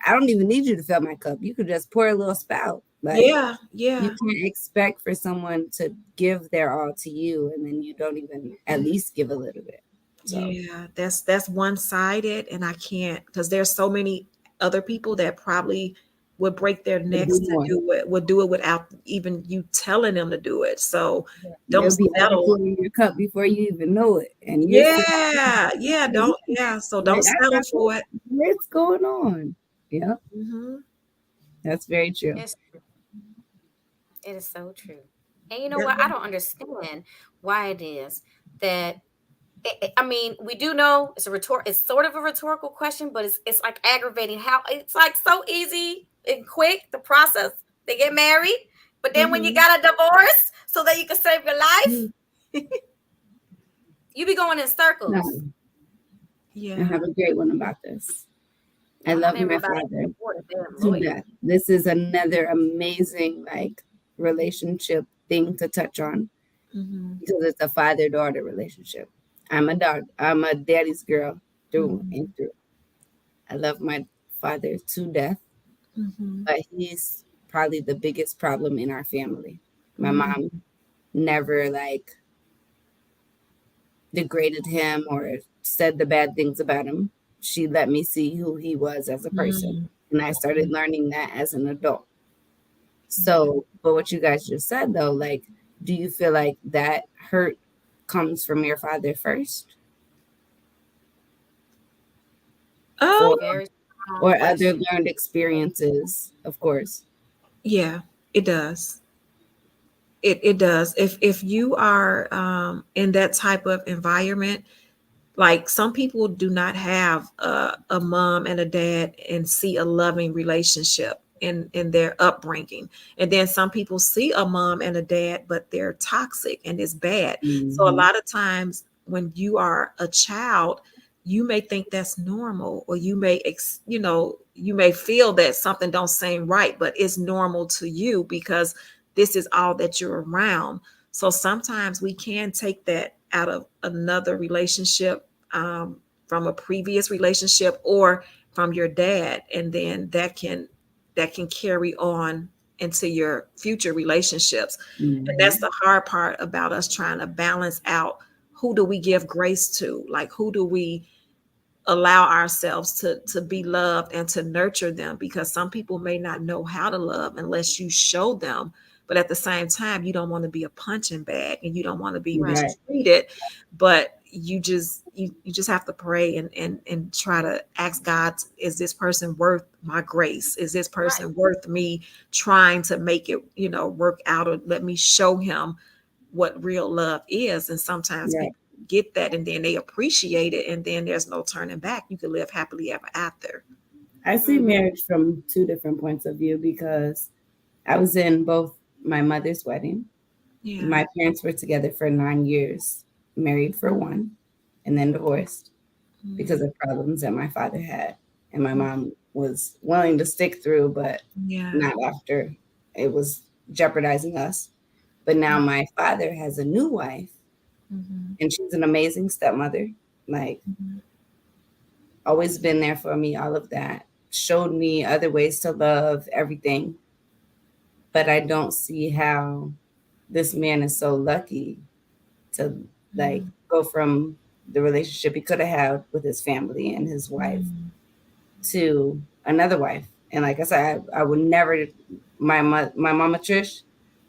Speaker 9: I don't even need you to fill my cup. You could just pour a little spout. Like,
Speaker 10: Yeah.
Speaker 9: you can't expect for someone to give their all to you and then you don't even at least give a little bit. So.
Speaker 10: Yeah, that's one-sided, and I can't, because there's so many other people that probably would break their necks to do it, would do it without even you telling them to do it. So don't settle.
Speaker 9: In your cup before you even know it. And
Speaker 10: so don't settle for it.
Speaker 9: What's going on? Yeah.
Speaker 10: Mm-hmm.
Speaker 9: That's very true.
Speaker 8: It is so true. And you know what? I don't understand why it is that, I mean, we do know it's sort of a rhetorical question, but it's like aggravating how it's like so easy and quick, the process. They get married, but then when you got a divorce so that you can save your life, you be going in circles.
Speaker 9: No. Yeah. I have a great one about this. I love my father to death. This is another amazing relationship thing to touch on, because it's a father-daughter relationship. I'm a daddy's girl through and through. I love my father to death, but he's probably the biggest problem in our family. My mom never degraded him or said the bad things about him. She let me see who he was as a person. And I started learning that as an adult. So, but what you guys just said though, do you feel like that hurt comes from your father first? Or other learned experiences, of course.
Speaker 10: Yeah, it does. It does. If you are in that type of environment, like some people do not have a mom and a dad and see a loving relationship in their upbringing. And then some people see a mom and a dad, but they're toxic and it's bad. So a lot of times when you are a child, you may think that's normal, or you may, you may feel that something don't seem right, but it's normal to you because this is all that you're around. So sometimes we can take that out of another relationship, from a previous relationship or from your dad, and then that can carry on into your future relationships. And that's the hard part about us trying to balance out, who do we give grace to? Like, who do we allow ourselves to be loved and to nurture them? Because some people may not know how to love unless you show them. But at the same time, you don't want to be a punching bag and you don't want to be mistreated. But you just have to pray and try to ask God, is this person worth my grace? Is this person worth me trying to make it, work out, or let me show him what real love is? And sometimes people get that and then they appreciate it, and then there's no turning back. You can live happily ever after.
Speaker 9: I see marriage from two different points of view, because I was in both my mother's wedding. Yeah. My parents were together for 9 years, married for 1, and then divorced because of problems that my father had. And my mom was willing to stick through, but not after it was jeopardizing us. But now my father has a new wife And she's an amazing stepmother. Like, always been there for me, all of that. Showed me other ways to love, everything. But I don't see how this man is so lucky to like go from the relationship he could have had with his family and his wife to another wife. And like I said, I would never, my mama Trish,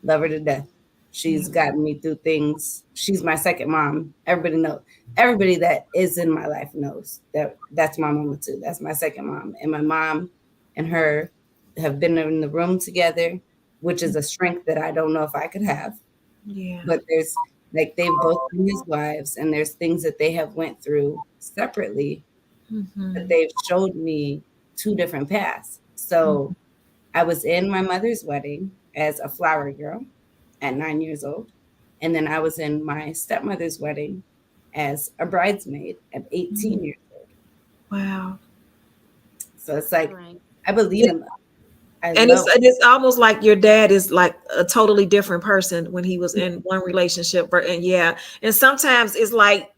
Speaker 9: love her to death. She's gotten me through things. She's my second mom. Everybody knows. Everybody that is in my life knows that that's my mama too. That's my second mom. And my mom and her have been in the room together, which is a strength that I don't know if I could have.
Speaker 10: Yeah.
Speaker 9: But there's like they've both been his wives, and there's things that they have went through separately that they've showed me two different paths. So I was in my mother's wedding as a flower girl at 9 years old. And then I was in my stepmother's wedding as a bridesmaid at 18 years old.
Speaker 10: Wow.
Speaker 9: So it's like, I believe in love.
Speaker 10: It's almost like your dad is like a totally different person when he was in one relationship. And sometimes it's like,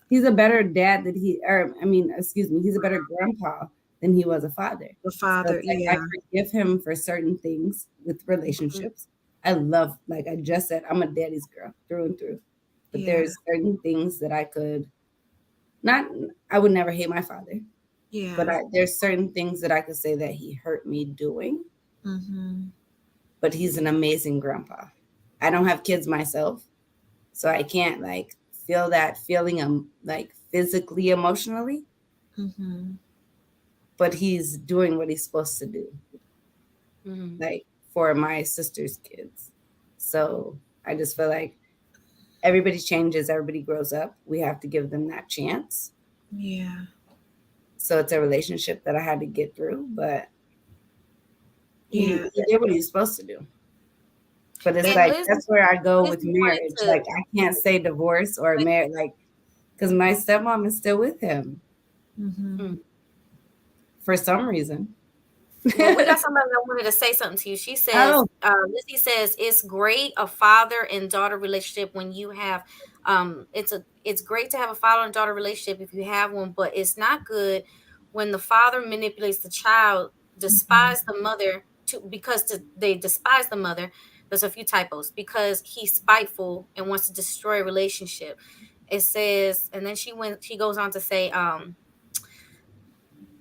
Speaker 9: he's a better dad he's a better grandpa than he was a father.
Speaker 10: The father,
Speaker 9: so I forgive him for certain things with relationships. I love, like I just said, I'm a daddy's girl through and through. But there's certain things that I would never hate my father.
Speaker 10: Yeah.
Speaker 9: But there's certain things that I could say that he hurt me doing. But he's an amazing grandpa. I don't have kids myself, so I can't like feel that feeling like physically, emotionally. But he's doing what he's supposed to do, like for my sister's kids. So I just feel like everybody changes, everybody grows up. We have to give them that chance.
Speaker 10: Yeah.
Speaker 9: So it's a relationship that I had to get through, but he did what he's supposed to do. But it's like, that's where I go with marriage. Like, I can't say divorce or marriage, like, because my stepmom is still with him for some reason.
Speaker 8: Well, we got somebody that wanted to say something to you. She says, Lizzie says, it's great a father and daughter relationship when you have, it's great to have a father and daughter relationship if you have one, but it's not good when the father manipulates the child, despise the mother they despise the mother. There's a few typos because he's spiteful and wants to destroy a relationship. It says, and then she goes on to say, I'm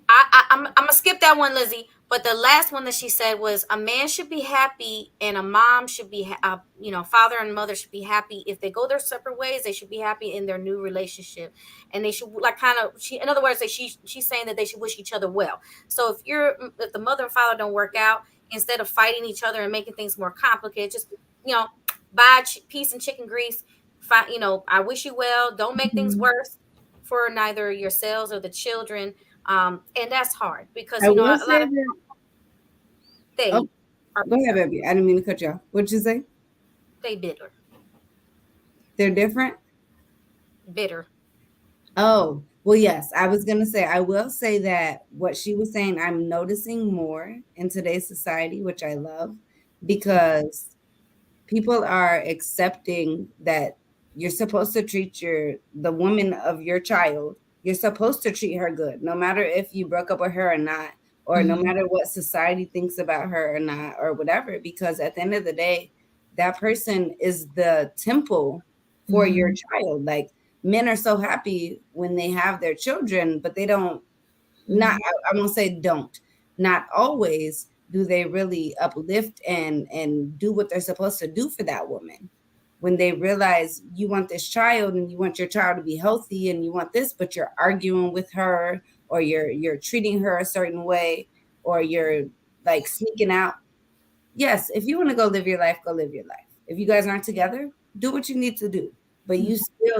Speaker 8: gonna skip that one, Lizzie. But the last one that she said was a man should be happy and a mom should be, father and mother should be happy. If they go their separate ways, they should be happy in their new relationship. And they should in other words, she's saying that they should wish each other well. So if the mother and father don't work out, instead of fighting each other and making things more complicated, just, buy peace and chicken grease. I wish you well. Don't make things worse for neither yourselves or the children. And that's hard because a lot of
Speaker 9: go ahead, baby. I didn't mean to cut you off. What'd you say?
Speaker 8: They bitter.
Speaker 9: They're different?
Speaker 8: Bitter.
Speaker 9: Oh, well, yes. I was gonna say, I will say that what she was saying, I'm noticing more in today's society, which I love, because people are accepting that you're supposed to treat the woman of your child. You're supposed to treat her good, no matter if you broke up with her or not, or no matter what society thinks about her or not, or whatever, because at the end of the day, that person is the temple for your child. Like, men are so happy when they have their children, but they don't, I won't say don't, not always do they really uplift and do what they're supposed to do for that woman. When they realize you want this child and you want your child to be healthy and you want this, but you're arguing with her, or you're treating her a certain way, or you're like sneaking out. Yes, if you want to go live your life, go live your life. If you guys aren't together, do what you need to do. But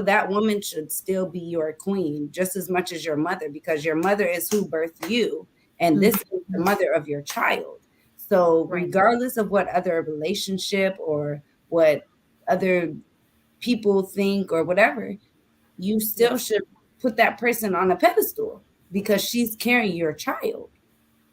Speaker 9: that woman should still be your queen just as much as your mother, because your mother is who birthed you. And this is the mother of your child. So regardless of what other relationship or what other people think or whatever, you still should put that person on a pedestal because she's carrying your child.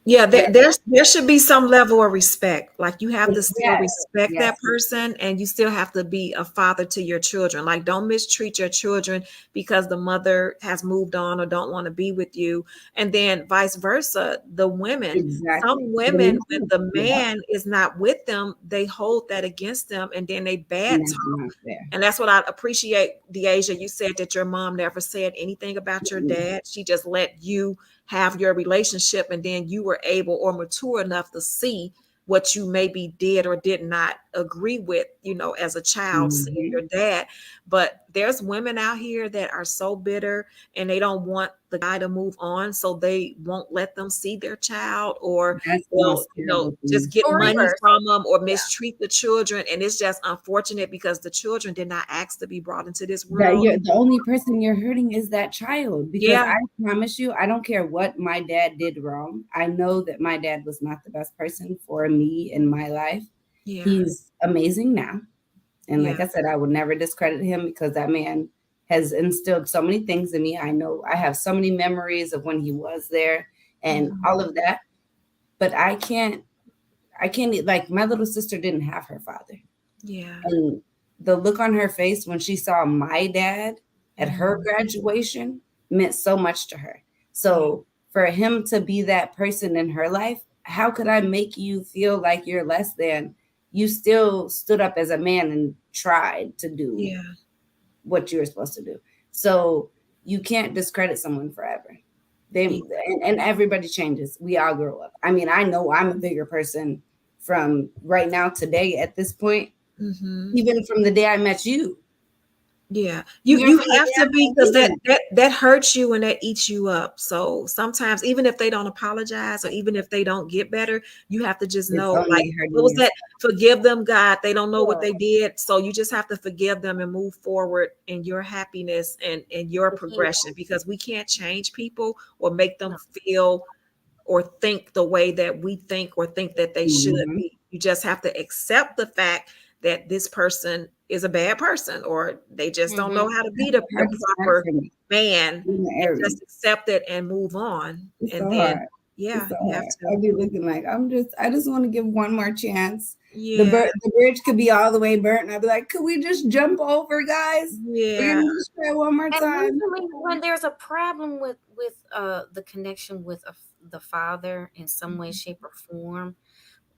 Speaker 10: Yeah, there should be some level of respect. Like you have to still
Speaker 9: Yes,
Speaker 10: respect
Speaker 9: yes.
Speaker 10: that person, and you still have to be a father to your children. Like don't mistreat your children because the mother has moved on or don't want to be with you. And then vice versa, the women,
Speaker 9: Exactly.
Speaker 10: some women, when the
Speaker 9: Yeah.
Speaker 10: man is not with them, they hold that against them and then they bad
Speaker 9: And that's
Speaker 10: talk.
Speaker 9: not fair.
Speaker 10: And that's what I appreciate, Deasia. You said that your mom never said anything about your dad. She just let you have your relationship, and then you were able or mature enough to see what you maybe did or did not agree with, as a child, seeing
Speaker 9: Mhm.
Speaker 10: your dad. But there's women out here that are so bitter and they don't want the guy to move on, so they won't let them see their child, or
Speaker 9: That's the
Speaker 10: they'll,
Speaker 9: most terrible
Speaker 10: just
Speaker 9: thing.
Speaker 10: get
Speaker 8: Or
Speaker 10: money
Speaker 8: reverse.
Speaker 10: from them or mistreat the children. And it's just unfortunate because the children did not ask to be brought into this
Speaker 9: That
Speaker 10: world.
Speaker 9: the only person you're hurting is that child, because
Speaker 10: Yeah.
Speaker 9: I promise you, I don't care what my dad did wrong. I know that my dad was not the best person for me in my life.
Speaker 10: Yeah.
Speaker 9: He's amazing now. And like
Speaker 10: Yeah.
Speaker 9: I said, I would never discredit him because that man has instilled so many things in me. I know I have so many memories of when he was there and all of that. But I can't, like my little sister didn't have her father.
Speaker 10: Yeah.
Speaker 9: And the look on her face when she saw my dad at her graduation meant so much to her. So for him to be that person in her life, how could I make you feel like you're less than? You still stood up as a man and tried to do
Speaker 10: Yeah.
Speaker 9: what you were supposed to do. So you can't discredit someone forever. And everybody changes. We all grow up. I mean, I know I'm a bigger person from right now today at this point, even from the day I met you.
Speaker 10: Yeah,
Speaker 9: Even
Speaker 10: you
Speaker 9: from the
Speaker 10: have
Speaker 9: day I
Speaker 10: to be,
Speaker 9: met
Speaker 10: because
Speaker 9: you.
Speaker 10: that hurts you and that eats you up. So sometimes, even if they don't apologize or even if they don't get better, you have to just
Speaker 9: It's
Speaker 10: know, like,
Speaker 9: only hurting
Speaker 10: what was
Speaker 9: you.
Speaker 10: that? Forgive them, God. They don't know what
Speaker 8: Yeah.
Speaker 10: they did, so you just have to forgive them and move forward in your happiness and your progression, because we can't change people or make them feel or think the way that we think or think that they should
Speaker 9: Mhm.
Speaker 10: be. You just have to accept the fact that this person is a bad person, or they just don't know how to be
Speaker 9: That's
Speaker 10: the
Speaker 9: hard to start
Speaker 10: proper
Speaker 9: for me.
Speaker 10: man,
Speaker 9: In the
Speaker 10: and
Speaker 9: area.
Speaker 10: just accept it and move on.
Speaker 9: It's
Speaker 10: And
Speaker 9: so
Speaker 10: then,
Speaker 9: hard. It's
Speaker 10: yeah,
Speaker 9: so
Speaker 10: you have
Speaker 9: hard.
Speaker 10: to.
Speaker 9: I'll be looking like I just want to give one more chance.
Speaker 10: Yeah.
Speaker 9: The bridge could be all the way burnt, and I'd be like, could we just jump over, guys? We're
Speaker 10: Yeah.
Speaker 9: gonna just try one more
Speaker 8: And
Speaker 9: time.
Speaker 8: usually when there's a problem with the connection with the father in some way, shape, or form,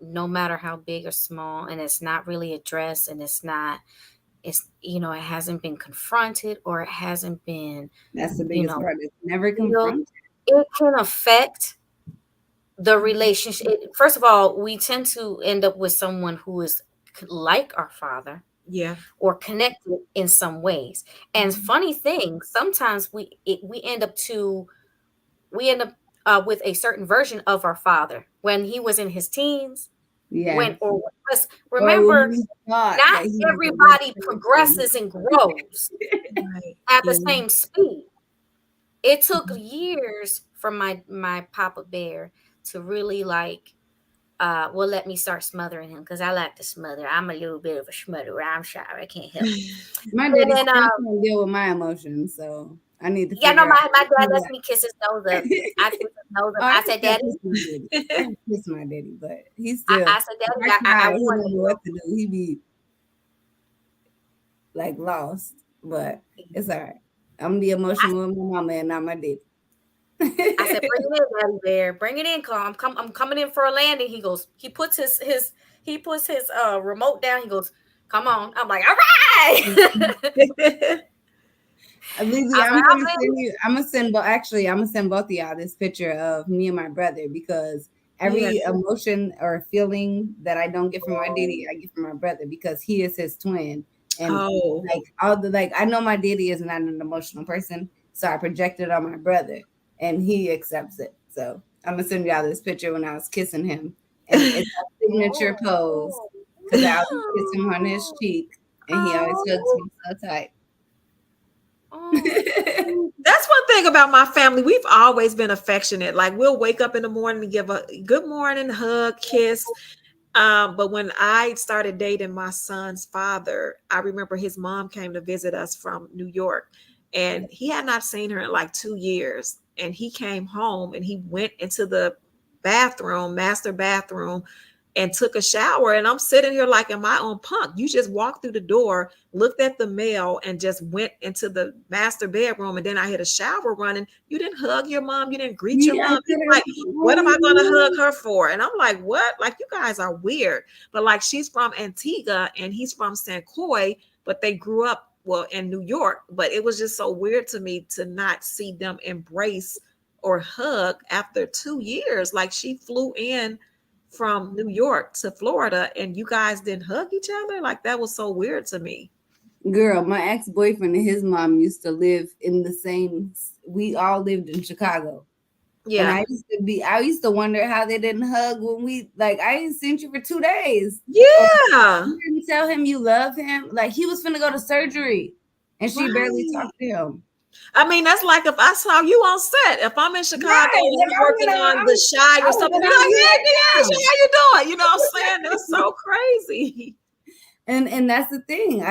Speaker 8: no matter how big or small, and it's not really addressed, and it's it hasn't been confronted, or it hasn't been
Speaker 9: That's the
Speaker 8: you
Speaker 9: biggest
Speaker 8: know
Speaker 9: part. It's never
Speaker 8: healed,
Speaker 9: confronted.
Speaker 8: it can affect the relationship. First of all, we tend to end up with someone who is like our father
Speaker 10: Yeah.
Speaker 8: or connected in some ways. And funny thing, sometimes we end up with a certain version of our father when he was in his teens.
Speaker 9: Yes.
Speaker 8: Because
Speaker 9: Or when
Speaker 8: remember,
Speaker 9: we thought
Speaker 8: not
Speaker 9: that he was the best
Speaker 8: everybody
Speaker 9: person.
Speaker 8: progresses and grows
Speaker 10: Right.
Speaker 8: at the
Speaker 10: Yeah.
Speaker 8: same speed. It took years for my Papa Bear to really let me start smothering him, because I like to smother. I'm a little bit of a smother. I'm sorry, I can't help it.
Speaker 9: My
Speaker 8: And
Speaker 9: daddy
Speaker 8: then
Speaker 9: still can't deal with my emotions, so I need to
Speaker 8: yeah, no,
Speaker 9: figure out.
Speaker 8: my dad lets me kiss his nose up. I kiss his nose up.
Speaker 9: Oh, I
Speaker 8: I
Speaker 9: can
Speaker 8: said,
Speaker 9: still
Speaker 8: Daddy,
Speaker 9: kiss my daddy. I can kiss my daddy, but he's
Speaker 8: I,
Speaker 9: still.
Speaker 8: I said,
Speaker 9: If
Speaker 8: Daddy,
Speaker 9: I
Speaker 8: I
Speaker 9: cry, he
Speaker 8: want
Speaker 9: don't know
Speaker 8: you.
Speaker 9: what to do. He be like lost, but it's all right. I'm the emotional with my mama and not my daddy.
Speaker 8: I said, bring it in, Daddy Bear. Bring it in, Carl. I'm coming in for a landing. He puts his remote down. He goes, come on. I'm like, all right.
Speaker 9: Lizzie,
Speaker 8: I
Speaker 9: I'm
Speaker 8: said,
Speaker 9: gonna send you. I'm gonna send. But actually, I'm gonna send both of y'all this picture of me and my brother, because
Speaker 10: Yeah.
Speaker 9: every emotion or feeling that I don't get from my daddy, I get from my brother, because he is his twin. And
Speaker 10: Oh.
Speaker 9: like I know my daddy is not an emotional person, so I project it on my brother, and he accepts it. So I'm gonna send y'all this picture when I was kissing him, and it's a signature pose, because I always kiss him on his cheek, and he always hugs me so tight.
Speaker 10: That's one thing about my family. We've always been affectionate. Like we'll wake up in the morning and give a good morning, hug, kiss. But when I started dating my son's father, I remember his mom came to visit us from New York, and he had not seen her in like 2 years. And he came home and he went into the master bathroom, and took a shower. And I'm sitting here like, am I on punk? You just walked through the door, looked at the mail, and just went into the master bedroom. And then I had a shower running. You didn't hug your mom. You didn't greet your
Speaker 9: Yeah, I
Speaker 10: mom.
Speaker 9: said,
Speaker 10: Like, what am I going to hug
Speaker 9: "Oh,
Speaker 10: her for? And I'm like, what? Like, you guys are weird. But like, she's from Antigua and he's from San Croix, but they grew up, well, in New York. But it was just so weird to me to not see them embrace or hug after 2 years. Like, she flew in from New York to Florida and you guys didn't hug each other. Like, that was so weird to me.
Speaker 9: Girl, my ex-boyfriend and his mom used to live in the same, we all lived in Chicago. And
Speaker 10: Yeah.
Speaker 9: I used to wonder how they didn't hug when I ain't seen you for 2 days.
Speaker 10: Yeah.
Speaker 9: You didn't tell him you love him. Like, he was finna go to surgery and she barely
Speaker 10: Right.
Speaker 9: talked to him.
Speaker 10: I mean, that's like if I saw you on set. If I'm in Chicago
Speaker 9: Right,
Speaker 10: and I'm working on The Shy or something, be like, hey, Deasia, how you doing? You know what I'm saying? That's so crazy.
Speaker 9: And that's the thing.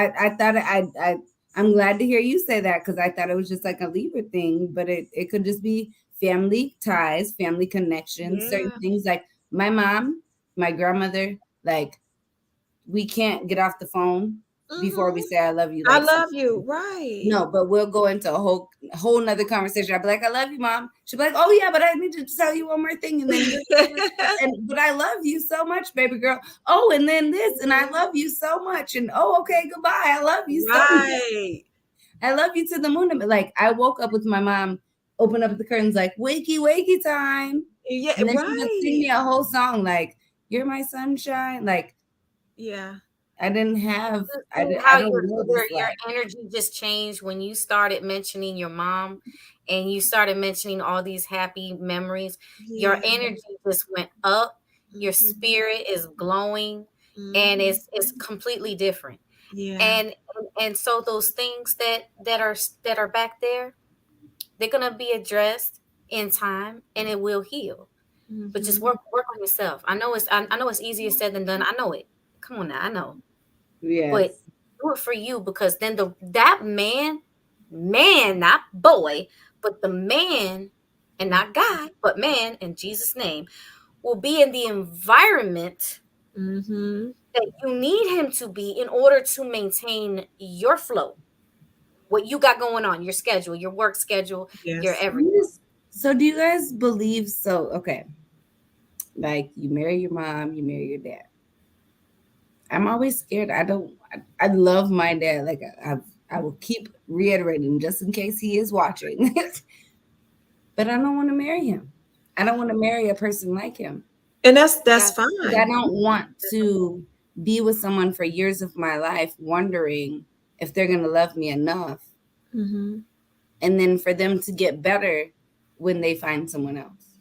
Speaker 9: I'm glad to hear you say that because I thought it was just like a Libra thing, but it could just be family ties, family connections, certain
Speaker 10: Yeah.
Speaker 9: things like my mom, my grandmother, like we can't get off the phone before we
Speaker 10: Mhm.
Speaker 9: say I love you.
Speaker 10: I
Speaker 9: Like
Speaker 10: love you. Right.
Speaker 9: no, but we'll go into a whole nother conversation. I'll be like, I love you, mom. She'll be like, oh yeah, but I need to tell you one more thing. And then but I love you so much, baby girl. Oh, and then this, and I love you so much. And oh, okay, goodbye. I love you so much.
Speaker 10: Right.
Speaker 9: I love you to the moon. Like I woke up with my mom, open up the curtains, like wakey, wakey time.
Speaker 10: Yeah,
Speaker 9: And then she would sing me
Speaker 10: right.
Speaker 9: a whole song, like, you're my sunshine. Like
Speaker 10: Yeah.
Speaker 9: I didn't have I,
Speaker 8: See
Speaker 9: I
Speaker 8: how
Speaker 9: don't know this
Speaker 8: your
Speaker 9: life.
Speaker 8: energy just changed when you started mentioning your mom and you started mentioning all these happy memories. Your
Speaker 10: Yeah.
Speaker 8: energy just went up. Your
Speaker 10: Mhm.
Speaker 8: spirit is glowing, and
Speaker 10: Mhm.
Speaker 8: it's completely different.
Speaker 10: Yeah.
Speaker 8: And so those things that are back there, they're gonna be addressed in time, and it will heal. But just
Speaker 10: Mhm.
Speaker 8: work on yourself. I know it's easier said than done. I know it. Come on now, I know. But
Speaker 9: Yes.
Speaker 8: do it for you, because then that man, not boy, but the man, and not guy, but man, in Jesus' name, will be in the environment
Speaker 10: Mhm.
Speaker 8: that you need him to be in order to maintain your flow, what you got going on, your schedule, your work schedule, your
Speaker 10: Yes.
Speaker 8: everything.
Speaker 9: So do you guys believe okay. Like you marry your mom, you marry your dad. I'm always scared. I love my dad. Like I will keep reiterating just in case he is watching. But I don't want to marry him. I don't want to marry a person like him.
Speaker 10: And that's
Speaker 8: Yeah.
Speaker 9: 'Cause I
Speaker 10: fine.
Speaker 9: don't want to be with someone for years of my life wondering if they're going to love me enough
Speaker 10: Mhm.
Speaker 9: and then for them to get better when they find someone else.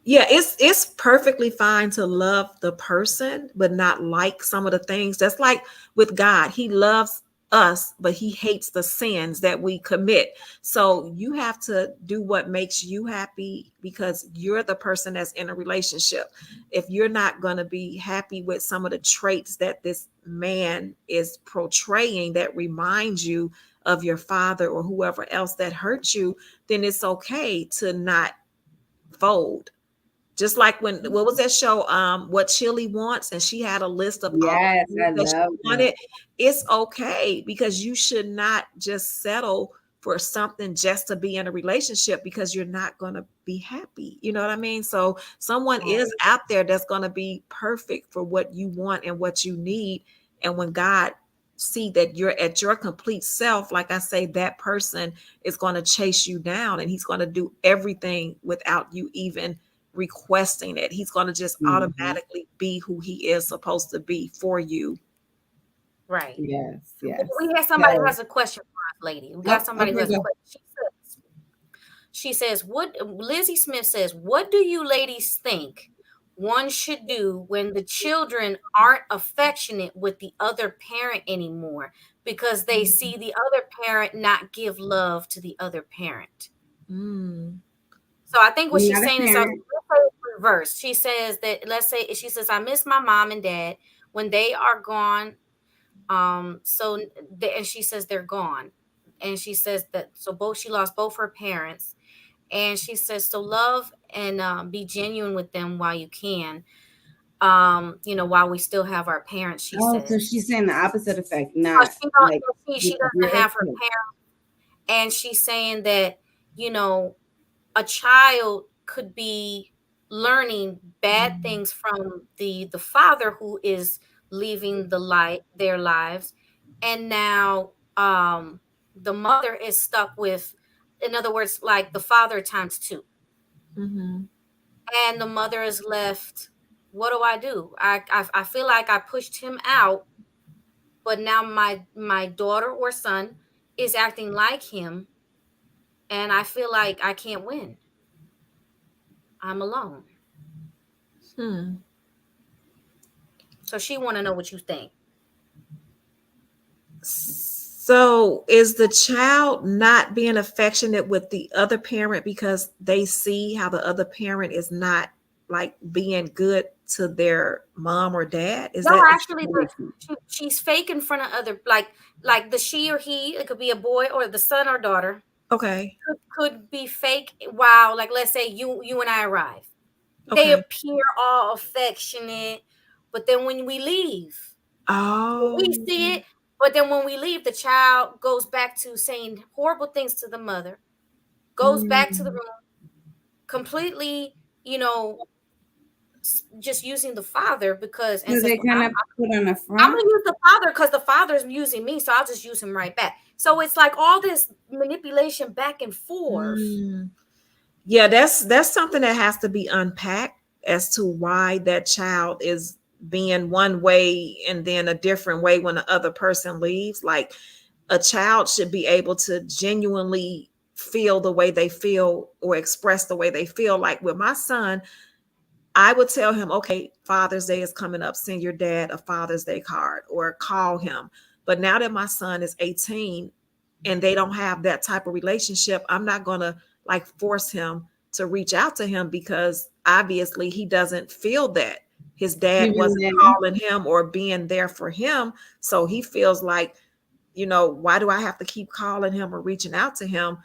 Speaker 10: Yeah, it's perfectly fine to love the person but not like some of the things. That's like with God. He loves us, but he hates the sins that we commit. So you have to do what makes you happy because you're the person that's in a relationship. If you're not going to be happy with some of the traits that this man is portraying that reminds you of your father or whoever else that hurt you, then it's okay to not fold. Just like when, what was that show? What Chili Wants, and she had a list of all the
Speaker 9: Yes,
Speaker 10: things
Speaker 9: I
Speaker 10: that
Speaker 9: love
Speaker 10: she
Speaker 9: that.
Speaker 10: wanted. It's okay because you should not just settle for something just to be in a relationship because you're not going to be happy. You know what I mean? So someone is out there that's going to be perfect for what you want and what you need. And when God see that you're at your complete self, like I say, that person is going to chase you down and he's going to do everything without you even requesting it. He's going to just
Speaker 9: Mhm.
Speaker 10: automatically be who he is supposed to be for you.
Speaker 8: Right.
Speaker 9: Yes, yes.
Speaker 8: We have somebody who
Speaker 9: So,
Speaker 8: has a question for us, lady. We got
Speaker 9: oh,
Speaker 8: somebody who
Speaker 9: okay,
Speaker 8: has a
Speaker 9: go.
Speaker 8: question. She says, what Lizzie Smith says, what do you ladies think one should do when the children aren't affectionate with the other parent anymore because they see the other parent not give love to the other parent?
Speaker 10: Mm.
Speaker 8: So I think what
Speaker 9: I'm
Speaker 8: she's
Speaker 9: not a
Speaker 8: saying is, so let's
Speaker 9: parent.
Speaker 8: say it's reverse. She says that, let's say, she says, I miss my mom and dad when they are gone. And she says they're gone. And she says that, so both, she lost both her parents. And she says, so love and be genuine with them while you can. While we still have our parents, she
Speaker 9: Oh,
Speaker 8: says.
Speaker 9: so she's saying the opposite effect,
Speaker 8: So
Speaker 9: not
Speaker 8: she don't,
Speaker 9: like
Speaker 8: she
Speaker 9: your
Speaker 8: doesn't have her
Speaker 9: ex.
Speaker 8: parents, and she's saying that a child could be learning bad things from the father who is leaving their lives, and now the mother is stuck with, in other words, like the father times two,
Speaker 10: Mm-hmm.
Speaker 8: and the mother is left. What do I do? I feel like I pushed him out, but now my daughter or son is acting like him, and I feel like I can't win. I'm alone.
Speaker 10: Hmm.
Speaker 8: So she want to know what you think.
Speaker 10: So is the child not being affectionate with the other parent because they see how the other parent is not like being good to their mom or dad? Is
Speaker 8: No,
Speaker 10: that
Speaker 8: actually, she's fake in front of other, like the she or he. It could be a boy or the son or daughter.
Speaker 10: okay?
Speaker 8: Could be fake. Wow, like let's say you and I arrive. They
Speaker 10: Okay.
Speaker 8: appear all affectionate, but then when we leave, we
Speaker 10: Oh.
Speaker 8: see it. But then when we leave, the child goes back to saying horrible things to the mother, goes back to the
Speaker 10: Mm.
Speaker 8: room, completely, just using the father because, and
Speaker 9: So
Speaker 8: says,
Speaker 9: they kind of put on a
Speaker 8: I'm
Speaker 9: front.
Speaker 8: gonna use the father because the father's using me, so I'll just use him right back. So it's like all this manipulation back and forth.
Speaker 10: Mm. Yeah, that's something that has to be unpacked as to why that child is being one way and then a different way when the other person leaves. Like a child should be able to genuinely feel the way they feel or express the way they feel. Like with my son, I would tell him, okay, Father's Day is coming up, send your dad a Father's Day card or call him. But now that my son is 18 and they don't have that type of relationship, I'm not going to like force him to reach out to him because obviously he doesn't feel that his dad
Speaker 9: Even
Speaker 10: wasn't
Speaker 9: then,
Speaker 10: calling him or being there for him. So he feels like, why do I have to keep calling him or reaching out to him?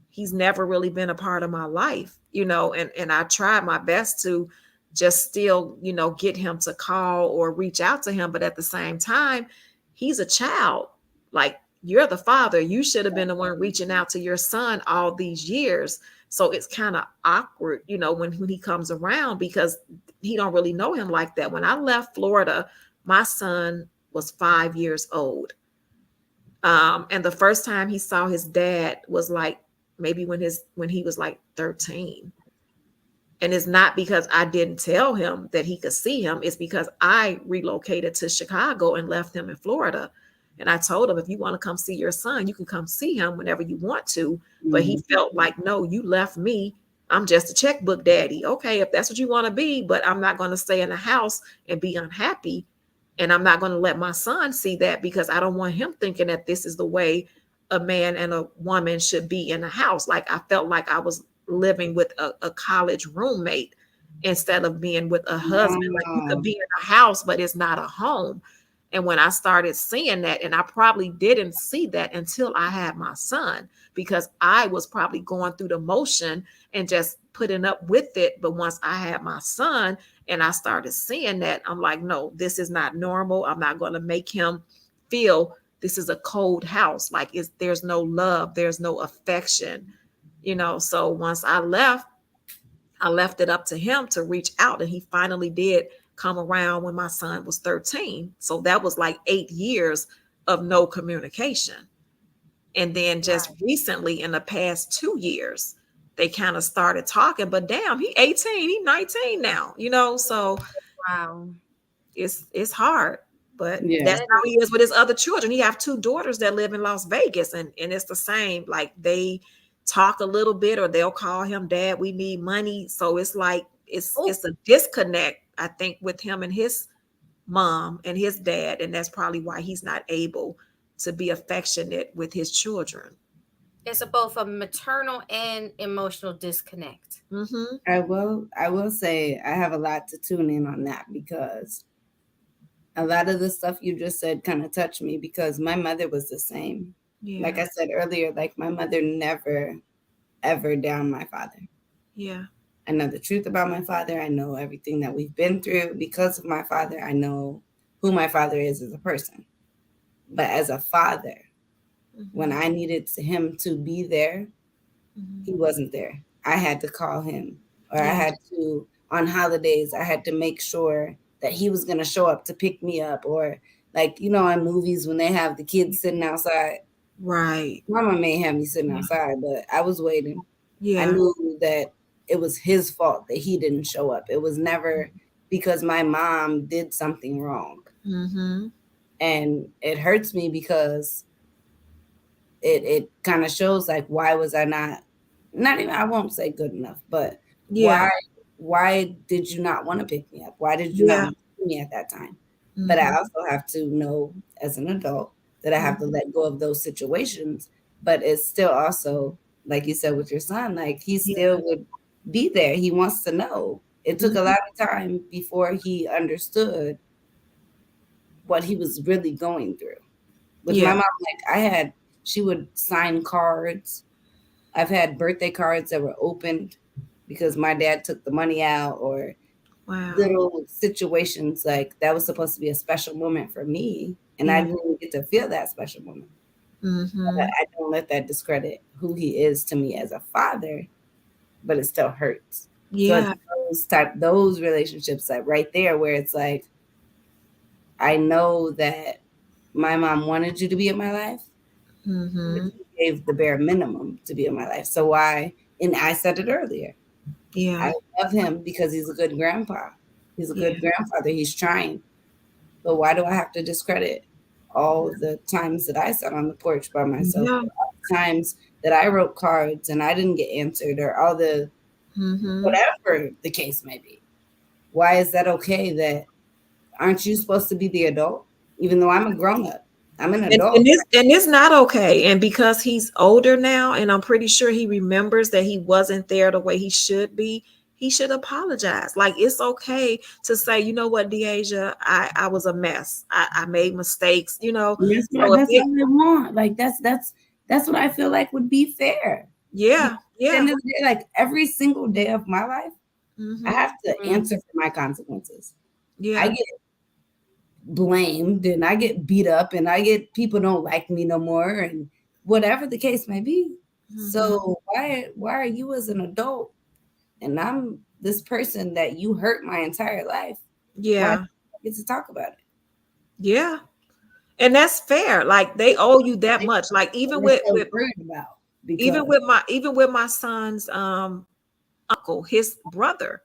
Speaker 10: He's never really been a part of my life, and I tried my best to just still, get him to call or reach out to him. But at the same time, he's a child. Like you're the father. You should have been the one reaching out to your son all these years. So it's kind of awkward, when he comes around because he don't really know him like that. When I left Florida, my son was 5 years old. And the first time he saw his dad was like maybe when he was like 13. And it's not because I didn't tell him that he could see him. It's because I relocated to Chicago and left him in Florida. And I told him, if you want to come see your son, you can come see him whenever you want to. But he felt like, no, you left me. I'm just a checkbook daddy. Okay, if that's what you want to be, but I'm not going to stay in the house and be unhappy. And I'm not going to let my son see that because I don't want him thinking that this is the way a man and a woman should be in a house. Like I felt like I was living with a college roommate instead of being with a husband. Like you could be in a house, but it's not a home. And when I started seeing that, and I probably didn't see that until I had my son, because I was probably going through the motion and just putting up with it. But once I had my son and I started seeing that, I'm like, no, this is not normal. I'm not going to make him feel this is a cold house. Like there's no love, there's no affection, So once I left it up to him to reach out, and he finally did come around when my son was 13. So that was like 8 years of no communication. And then just recently in the past 2 years, they kind of started talking, but damn, he 18, he 19 now, so
Speaker 8: Wow.
Speaker 10: it's hard. But
Speaker 9: yeah.
Speaker 10: that's how he is with his other children. He have two daughters that live in Las Vegas, and it's the same. Like they talk a little bit, or they'll call him dad, we need money. So it's like it's a disconnect, I think, with him and his mom and his dad, and that's probably why he's not able to be affectionate with his children.
Speaker 8: It's both a maternal and emotional disconnect.
Speaker 10: Mm-hmm.
Speaker 9: I will say I have a lot to tune in on that because a lot of the stuff you just said kind of touched me because my mother was the same.
Speaker 10: Yeah.
Speaker 9: Like I said earlier, like my mother never ever down my father.
Speaker 10: Yeah.
Speaker 9: I know the truth about my father. I know everything that we've been through because of my father. I know who my father is as a person. But as a father, when I needed him to be there, he wasn't there. I had to call him, or I
Speaker 10: Yeah.
Speaker 9: had to, on holidays, I had to make sure that he was going to show up to pick me up. Or, like, you know, in movies when they have the kids sitting outside,
Speaker 10: Right.
Speaker 9: Mama may have me sitting outside, but I was waiting. I
Speaker 10: Yeah.
Speaker 9: knew that it was his fault that he didn't show up. It was never because my mom did something wrong.
Speaker 10: Mm-hmm.
Speaker 9: And it hurts me because it kind of shows, like, why was I not even, I won't say good enough, but
Speaker 10: Yeah.
Speaker 9: why did you not want to pick me up? Why did you not
Speaker 10: Yeah.
Speaker 9: want to see me at that time? But I also have to know as an adult that I have to let go of those situations. But it's still also, like you said with your son, like, he still would be there. He wants to know. It took a lot of time before he understood what he was really going through. With my
Speaker 10: Yeah.
Speaker 9: mom, like, she would sign cards. I've had birthday cards that were opened because my dad took the money out, or
Speaker 10: Wow.
Speaker 9: little situations like that was supposed to be a special moment for me, and I
Speaker 10: Yeah.
Speaker 9: didn't get to feel that special moment.
Speaker 10: Mm-hmm.
Speaker 9: But I don't let that discredit who he is to me as a father, but it still hurts. So
Speaker 10: Yeah.
Speaker 9: it's those relationships, like, right there, where it's like, I know that my mom wanted you to be in my life, but
Speaker 10: Mm-hmm.
Speaker 9: you gave the bare minimum to be in my life. So why? And I said it earlier.
Speaker 10: Yeah.
Speaker 9: I love him because he's a good grandpa. He's a good grandfather. He's trying. But why do I have to discredit all the times that I sat on the porch by myself,
Speaker 10: Yeah.
Speaker 9: all the times that I wrote cards and I didn't get answered, or all the
Speaker 10: Mm-hmm.
Speaker 9: whatever the case may be? Why is that okay? That aren't you supposed to be the adult? Even though I'm a grown up, I'm an adult.
Speaker 10: And it's not okay. And because he's older now, and I'm pretty sure he remembers that he wasn't there the way he should be, he should apologize. Like, it's okay to say, you know what, Deasia, I was a mess. I made mistakes, you know.
Speaker 9: And that's
Speaker 10: So
Speaker 9: what I want. Like, that's what I feel like would be fair.
Speaker 10: yeah,
Speaker 9: At
Speaker 10: yeah.
Speaker 9: the end of the day, like, every single day of my life,
Speaker 10: Mm-hmm.
Speaker 9: I have to answer for my consequences.
Speaker 10: Yeah.
Speaker 9: I get blamed and I get beat up and I get people don't like me no more, and whatever the case may be. So why are you as an adult and I'm this person that you hurt my entire life?
Speaker 10: Yeah.
Speaker 9: Why do I get to talk about it?
Speaker 10: Yeah. And that's fair. Like, they owe you that much. Like, even with
Speaker 9: worried about, because
Speaker 10: even with my son's uncle, his brother,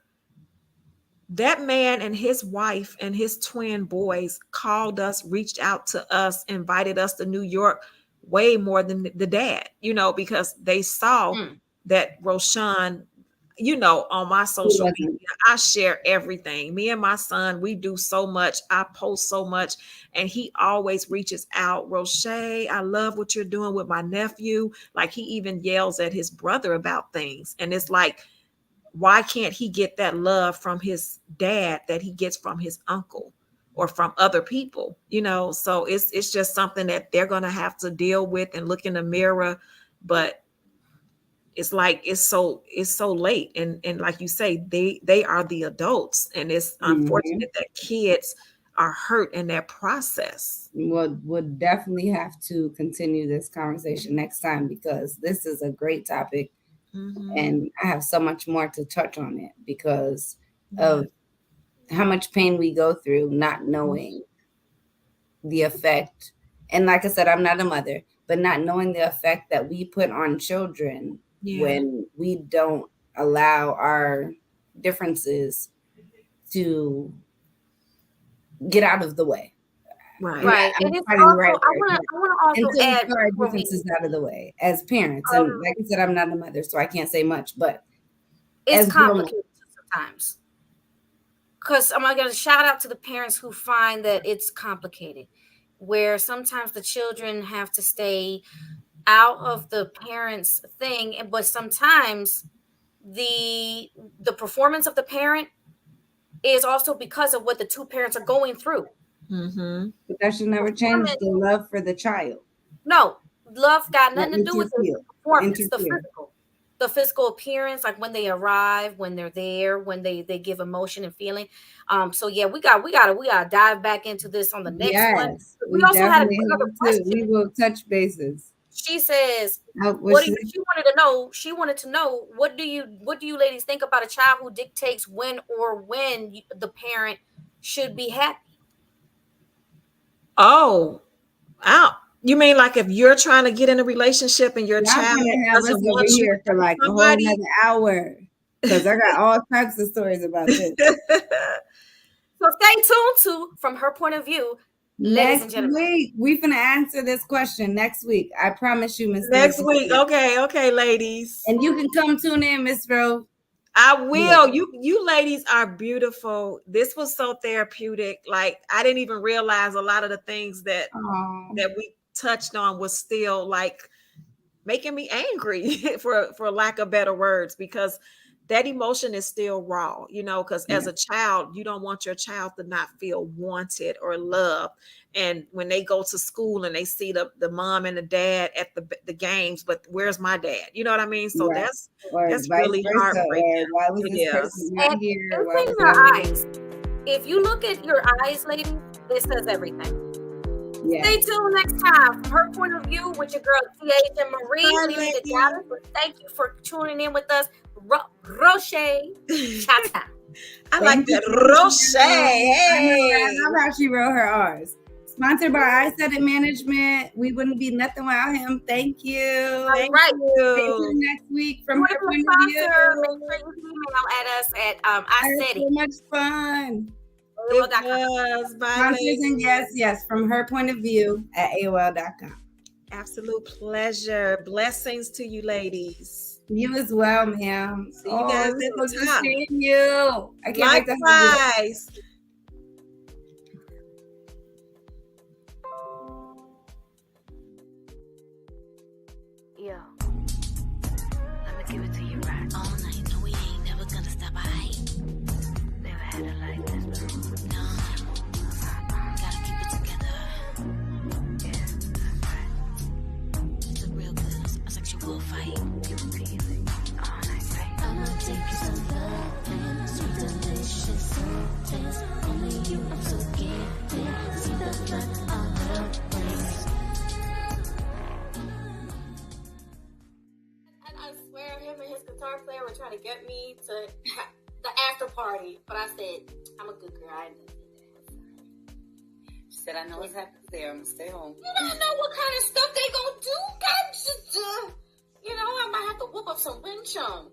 Speaker 10: that man and his wife and his twin boys called us, reached out to us, invited us to New York way more than the dad, you know, because they saw that Roshan, you know, on my social media, I share everything. Me and my son, we do so much. I post so much, and he always reaches out. Roche, I love what you're doing with my nephew. Like, he even yells at his brother about things. And it's like, why can't he get that love from his dad that he gets from his uncle or from other people, you know? So it's just something that they're going to have to deal with and look in the mirror. But it's like, it's so late. And like you say, they are the adults, and it's unfortunate that kids are hurt in that process.
Speaker 9: We'll definitely have to continue this conversation next time, because this is a great topic. And I have so much more to touch on it because of how much pain we go through not knowing the effect. And like I said, I'm not a mother, but not knowing the effect that we put on children when we don't allow our differences to get out of the way.
Speaker 8: Right.
Speaker 9: I'm
Speaker 8: And it's
Speaker 9: finding the
Speaker 8: also,
Speaker 9: right
Speaker 8: I
Speaker 9: word.
Speaker 8: want to also
Speaker 9: Until we
Speaker 8: add,
Speaker 9: put our
Speaker 8: before we-
Speaker 9: differences out of the way as parents. And like I said, I'm not a mother, so I can't say much, but
Speaker 8: it's
Speaker 9: as grown-ups,
Speaker 8: complicated sometimes. Because I'm going to shout out to the parents who find that it's complicated, where sometimes the children have to stay out of the parents' thing, but sometimes the performance of the parent is also because of what the two parents are going through.
Speaker 9: But that should never change the love for the child.
Speaker 8: No, love got
Speaker 9: Not
Speaker 8: nothing to do with the
Speaker 9: interfere.
Speaker 8: performance, the physical. the physical appearance, like when they arrive, when they're there, when they give emotion and feeling. So yeah, we gotta dive back into this on the next one.
Speaker 9: Yes,
Speaker 8: We
Speaker 9: we
Speaker 8: also had
Speaker 9: definitely
Speaker 8: another
Speaker 9: have to.
Speaker 8: question.
Speaker 9: We will touch bases.
Speaker 8: She says,
Speaker 9: What
Speaker 8: she wanted to know what do you ladies think about a child who dictates when the parent should be happy?
Speaker 10: Oh, you mean like if you're trying to get in a relationship and your
Speaker 9: Y'all
Speaker 10: child
Speaker 9: gonna have us
Speaker 10: doesn't
Speaker 9: over
Speaker 10: want you
Speaker 9: here
Speaker 10: to
Speaker 9: for
Speaker 10: have
Speaker 9: like a whole
Speaker 10: somebody?
Speaker 9: nother hour because I got all types of stories about this.
Speaker 8: So stay tuned to From Her Point of View, ladies and
Speaker 9: Next
Speaker 8: gentlemen.
Speaker 9: week, we finna answer this question next week. I promise you, Miss.
Speaker 10: Next
Speaker 9: Daisy.
Speaker 10: week. Okay, ladies.
Speaker 9: And you can come tune in, Miss Rose.
Speaker 10: I will. You ladies are beautiful. This was so therapeutic. Like I didn't even realize a lot of the things that we touched on was still like making me angry for lack of better words, because that emotion is still raw, because as a child, you don't want your child to not feel wanted or loved. And when they go to school and they see the mom and the dad at the games, but where's my dad? You know what I mean? So
Speaker 9: Right.
Speaker 10: that's really heartbreaking.
Speaker 9: Why was this person not here?
Speaker 8: And
Speaker 9: Why
Speaker 8: in
Speaker 9: was
Speaker 8: your eyes. If you look at your eyes, lady, it says everything.
Speaker 9: Yeah.
Speaker 8: Stay tuned next time From Her Point of View with your girl T.H. and Marie.
Speaker 10: Bye,
Speaker 8: We need to
Speaker 10: ladies.
Speaker 8: gather, but thank you for tuning in with us. Roche Chata.
Speaker 10: I like that. Roche. Hey.
Speaker 9: I love how she wrote her R's. Sponsored by Asset Management. We wouldn't be nothing without him. Thank you.
Speaker 10: Thank
Speaker 8: Right.
Speaker 9: Stay
Speaker 10: you.
Speaker 9: tuned next week From Her Point of
Speaker 8: Sponsor,
Speaker 9: View.
Speaker 8: make sure you email at us at
Speaker 9: I had
Speaker 8: iSETI.
Speaker 9: so much fun.
Speaker 10: It was. Bye,
Speaker 9: Sponsors
Speaker 10: ladies.
Speaker 9: and guests, yes, From Her Point of View at AOL.com.
Speaker 10: Absolute pleasure. Blessings to you, ladies.
Speaker 9: You as well, ma'am.
Speaker 10: See you guys
Speaker 9: it was
Speaker 10: next
Speaker 9: good
Speaker 10: time.
Speaker 9: seeing you. I can't wait to have you.
Speaker 10: Likewise.
Speaker 1: Yo, let me give it to you right. All night, no, we ain't never gonna stop. I never had it like this before. No, gotta keep it together. Yeah, that's right. It's a real good, a sexual fight. Give it to you all night, right?
Speaker 2: I'ma take you some love, sweet delicious somethings. Only you, I'm so gifted. See the light of love brings.
Speaker 3: I swear him and his guitar player were trying to get me to the after party, but I said, I'm a good girl. I ain't gonna do that.
Speaker 4: She said, I know what's happening there. I'm gonna stay home.
Speaker 3: You don't know what kind of stuff they gonna do. I might have to whoop up some wind chum.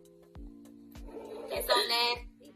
Speaker 3: That's so nasty.